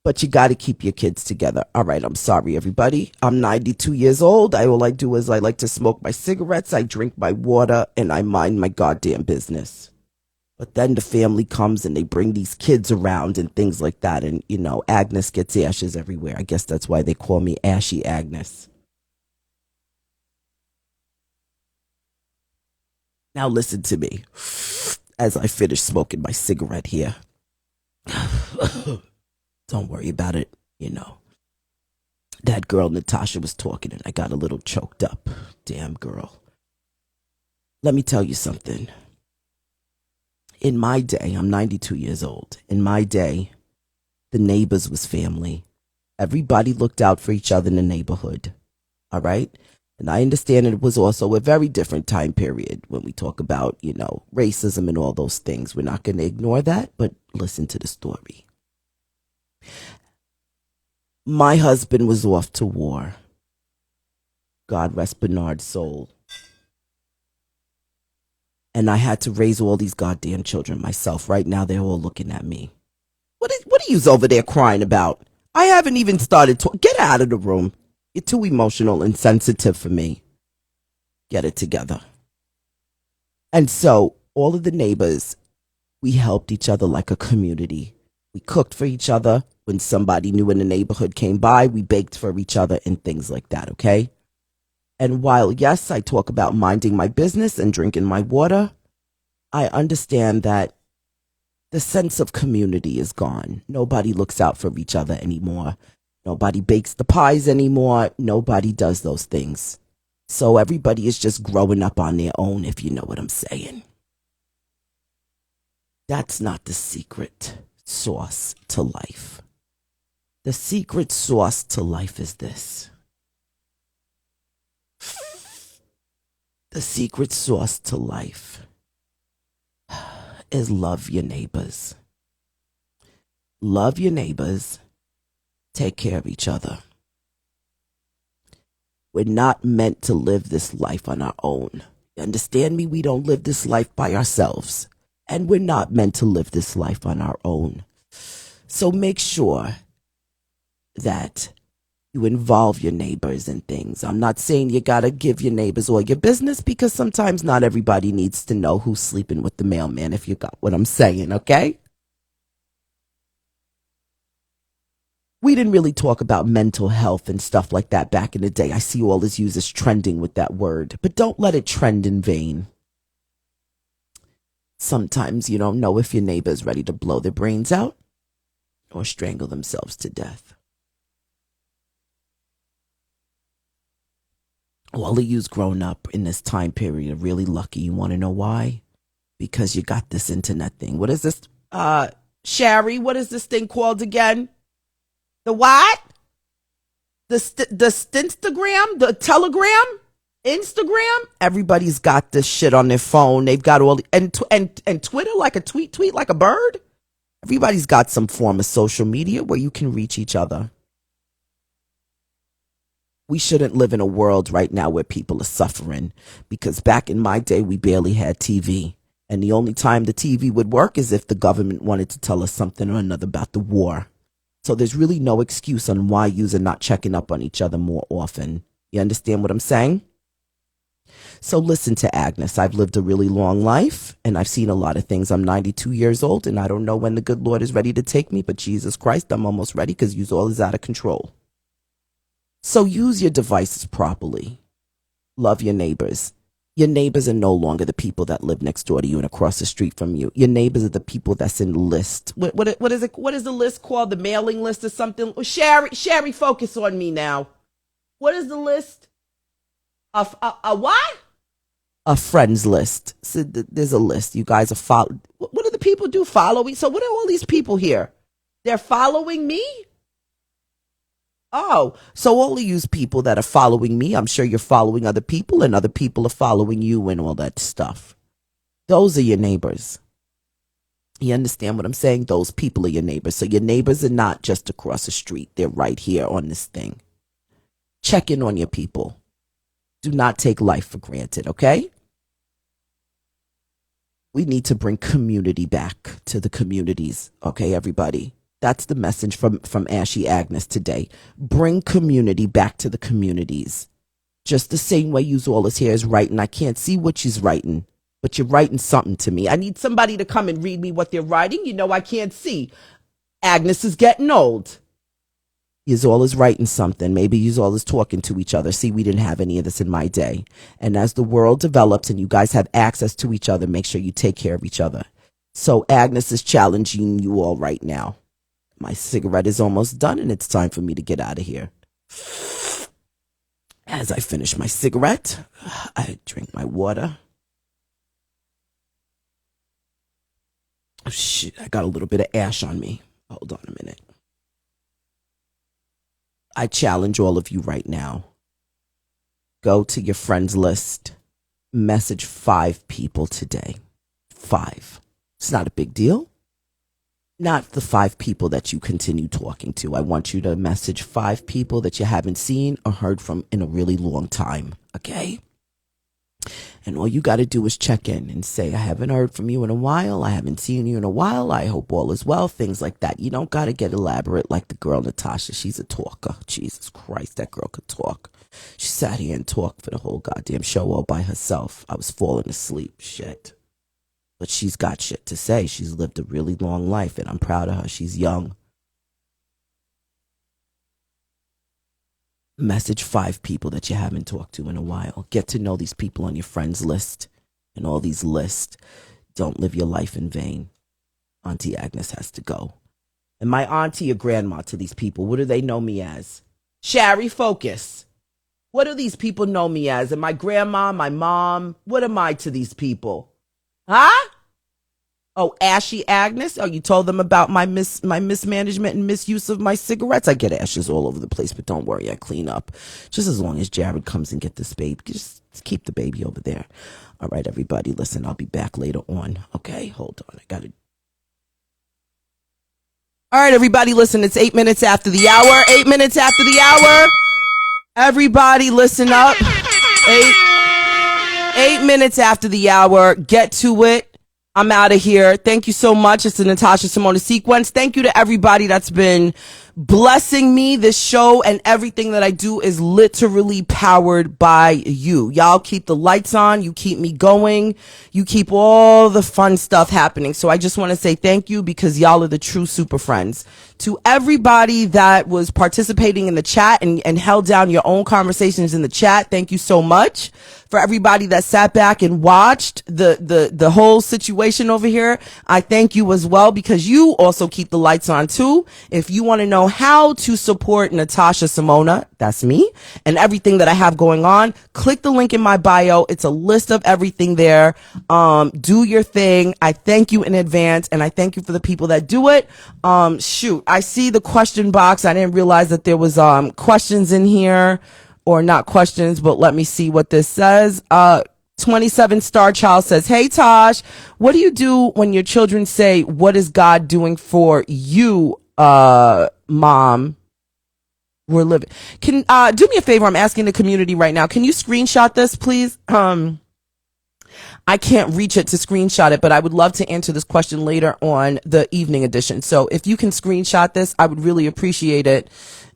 But you got to keep your kids together. All right, I'm sorry, everybody. I'm 92 years old. All I do is I like to smoke my cigarettes, I drink my water, and I mind my goddamn business. But then the family comes and they bring these kids around and things like that. And, Agnes gets ashes everywhere. I guess that's why they call me Ashy Agnes. Now listen to me as I finish smoking my cigarette here. Don't worry about it, That girl Natasha was talking and I got a little choked up. Damn girl. Let me tell you something. In my day, I'm 92 years old. In my day, the neighbors was family. Everybody looked out for each other in the neighborhood. All right? And I understand it was also a very different time period when we talk about, racism and all those things. We're not going to ignore that, but listen to the story. My husband was off to war. God rest Bernard's soul. And I had to raise all these goddamn children myself. Right now, they're all looking at me. What are you over there crying about? I haven't even started to get out of the room. You're too emotional and sensitive for me. Get it together. And so, all of the neighbors, we helped each other like a community. We cooked for each other. When somebody new in the neighborhood came by, we baked for each other and things like that, okay? And while, yes, I talk about minding my business and drinking my water, I understand that the sense of community is gone. Nobody looks out for each other anymore. Nobody bakes the pies anymore. Nobody does those things. So everybody is just growing up on their own, if you know what I'm saying. That's not the secret sauce to life. The secret sauce to life is this. The secret sauce to life is love your neighbors. Love your neighbors. Take care of each other. We're not meant to live this life on our own. You understand me? We don't live this life by ourselves. And we're not meant to live this life on our own. So make sure that you involve your neighbors in things. I'm not saying you gotta give your neighbors all your business, because sometimes not everybody needs to know who's sleeping with the mailman, if you got what I'm saying, okay? We didn't really talk about mental health and stuff like that back in the day. I see all these users trending with that word, but don't let it trend in vain. Sometimes you don't know if your neighbor's ready to blow their brains out or strangle themselves to death. All of you's grown up in this time period are really lucky. You want to know why? Because you got this internet thing. What is this? Sherry, what is this thing called again? The what? The Stinstagram? The Telegram? Instagram? Everybody's got this shit on their phone. They've got all and Twitter, like a tweet like a bird. Everybody's got some form of social media where you can reach each other. We shouldn't live in a world right now where people are suffering, because back in my day, we barely had TV. And the only time the TV would work is if the government wanted to tell us something or another about the war. So there's really no excuse on why yous are not checking up on each other more often. You understand what I'm saying? So listen to Agnes. I've lived a really long life and I've seen a lot of things. I'm 92 years old and I don't know when the good Lord is ready to take me, but Jesus Christ, I'm almost ready, because yous all is out of control. So use your devices properly. Love your neighbors. Your neighbors are no longer the people that live next door to you and across the street from you. Your neighbors are the people that's in the list. What is it? What is the list called? The mailing list or something? Sherry, focus on me now. What is the list? A what? A friends list. So there's a list. You guys are following. What do the people do? Following? So what are all these people here? They're following me? Oh, so all of you people that are following me, I'm sure you're following other people and other people are following you and all that stuff. Those are your neighbors. You understand what I'm saying? Those people are your neighbors. So your neighbors are not just across the street. They're right here on this thing. Check in on your people. Do not take life for granted, okay? We need to bring community back to the communities, okay, everybody? That's the message from Ashy Agnes today. Bring community back to the communities. Just the same way you all is here is writing. I can't see what she's writing, but you're writing something to me. I need somebody to come and read me what they're writing. You know I can't see. Agnes is getting old. Yous all is writing something. Maybe yous all is talking to each other. See, we didn't have any of this in my day. And as the world develops and you guys have access to each other, make sure you take care of each other. So Agnes is challenging you all right now. My cigarette is almost done and it's time for me to get out of here. As I finish my cigarette, I drink my water. Oh, shit, I got a little bit of ash on me. Hold on a minute. I challenge all of you right now. Go to your friends list. Message 5 people today. 5. It's not a big deal. Not the 5 people that you continue talking to. I want you to message 5 people that you haven't seen or heard from in a really long time. Okay? And all you got to do is check in and say, I haven't heard from you in a while. I haven't seen you in a while. I hope all is well. Things like that. You don't got to get elaborate like the girl Natasha. She's a talker. Jesus Christ, that girl could talk. She sat here and talked for the whole goddamn show all by herself. I was falling asleep. Shit. But she's got shit to say. She's lived a really long life, and I'm proud of her. She's young. Message 5 people that you haven't talked to in a while. Get to know these people on your friends list and all these lists. Don't live your life in vain. Auntie Agnes has to go. And my auntie or grandma to these people, what do they know me as? Shari, focus. What do these people know me as? And my grandma, my mom, what am I to these people? Huh? Oh, Ashy Agnes? Oh, you told them about my mismanagement and misuse of my cigarettes? I get ashes all over the place, but don't worry, I clean up. Just as long as Jared comes and get this baby. Just keep the baby over there. All right, everybody, listen, I'll be back later on. Okay, hold on. I got to. All right, everybody, listen, it's 8 minutes after the hour. 8 minutes after the hour. Everybody, listen up. 8 minutes after the hour. Get to it. I'm out of here. Thank you so much. It's the Natasha Simona sequence. Thank you to everybody that's been blessing me. This show and everything that I do is literally powered by you. Y'all keep the lights on. You keep me going. You keep all the fun stuff happening. So I just want to say thank you because y'all are the true super friends. To everybody that was participating in the chat and held down your own conversations in the chat, thank you so much. For everybody that sat back and watched the whole situation over here, I thank you as well because you also keep the lights on too. If you want to know how to support Natasha Simona, that's me, and everything that I have going on, click the link in my bio. It's a list of everything there. Do your thing. I thank you in advance, and I thank you for the people that do it. Shoot, I see the question box. I didn't realize that there was questions in here. Or not questions, but let me see what this says. 27 Star Child says, hey Tosh, what do you do when your children say, what is God doing for you, mom? We're living. Can do me a favor, I'm asking the community right now. Can you screenshot this, please? I can't reach it to screenshot it, but I would love to answer this question later on the evening edition. So if you can screenshot this, I would really appreciate it.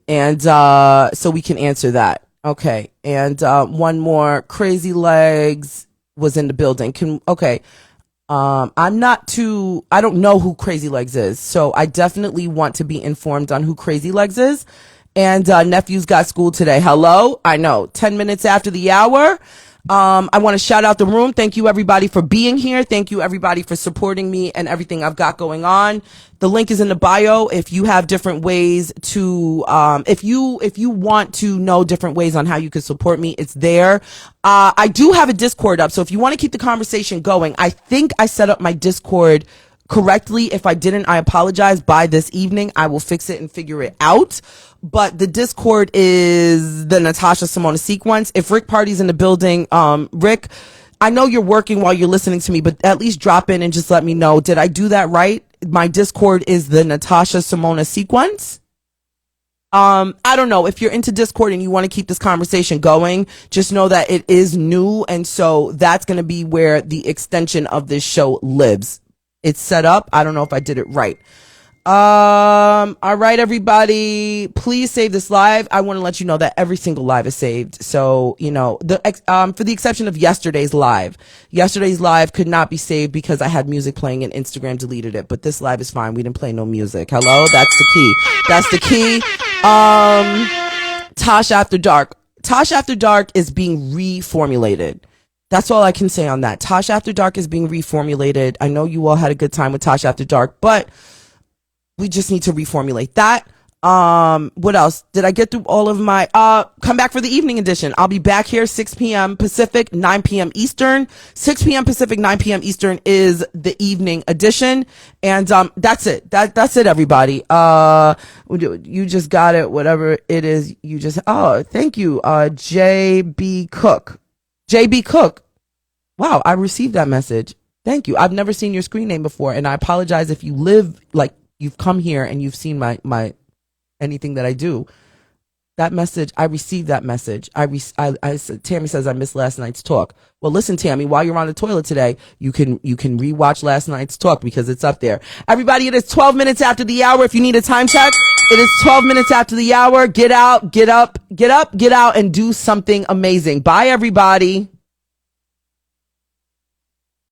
And so we can answer that. Okay, and one more. Crazy Legs was in the building. I don't know who Crazy Legs is, so I definitely want to be informed on who Crazy Legs is. And nephew's got school today. Hello, I know. 10 minutes after the hour. I want to shout out the room. Thank you everybody for being here. Thank you everybody for supporting me and everything I've got going on. The link is in the bio. If you have different ways to, if you want to know different ways on how you can support me, it's there. I do have a Discord up. So if you want to keep the conversation going, I think I set up my Discord correctly. If I didn't, I apologize. By this evening, I will fix it and figure it out. But the Discord is the Natasha Simona sequence. If Rick Party's in the building, Rick, I know you're working while you're listening to me, but at least drop in and just let me know. Did I do that right? My Discord is the Natasha Simona sequence. I don't know if you're into Discord and you want to keep this conversation going, just know that it is new. And so that's going to be where the extension of this show lives. It's set up. I don't know if I did it right. All right, everybody, please save this live. I want to let you know that every single live is saved. So, you know, for the exception of yesterday's live could not be saved because I had music playing and Instagram deleted it. But this live is fine. We didn't play no music. Hello. That's the key. That's the key. Tosh After Dark. Tosh After Dark is being reformulated. That's all I can say on that. Tosh After Dark is being reformulated. I know you all had a good time with Tosh After Dark, but we just need to reformulate that. What else? Did I get through all of my, come back for the evening edition. I'll be back here 6 p.m. Pacific, 9 p.m. Eastern. 6 p.m. Pacific, 9 p.m. Eastern is the evening edition. And, that's it. That's it, everybody. You just got it. Whatever it is, you just, thank you. JB Cook. JB Cook. Wow. I received that message. Thank you. I've never seen your screen name before. And I apologize if you live, like, you've come here and you've seen my anything that I do. That message, I received that message. I said, Tammy says I missed last night's talk. Well, listen, Tammy, while you're on the toilet today, you can rewatch last night's talk because it's up there. Everybody, it is 12 minutes after the hour. If you need a time check, it is 12 minutes after the hour. Get out, get up, get out and do something amazing. Bye, everybody.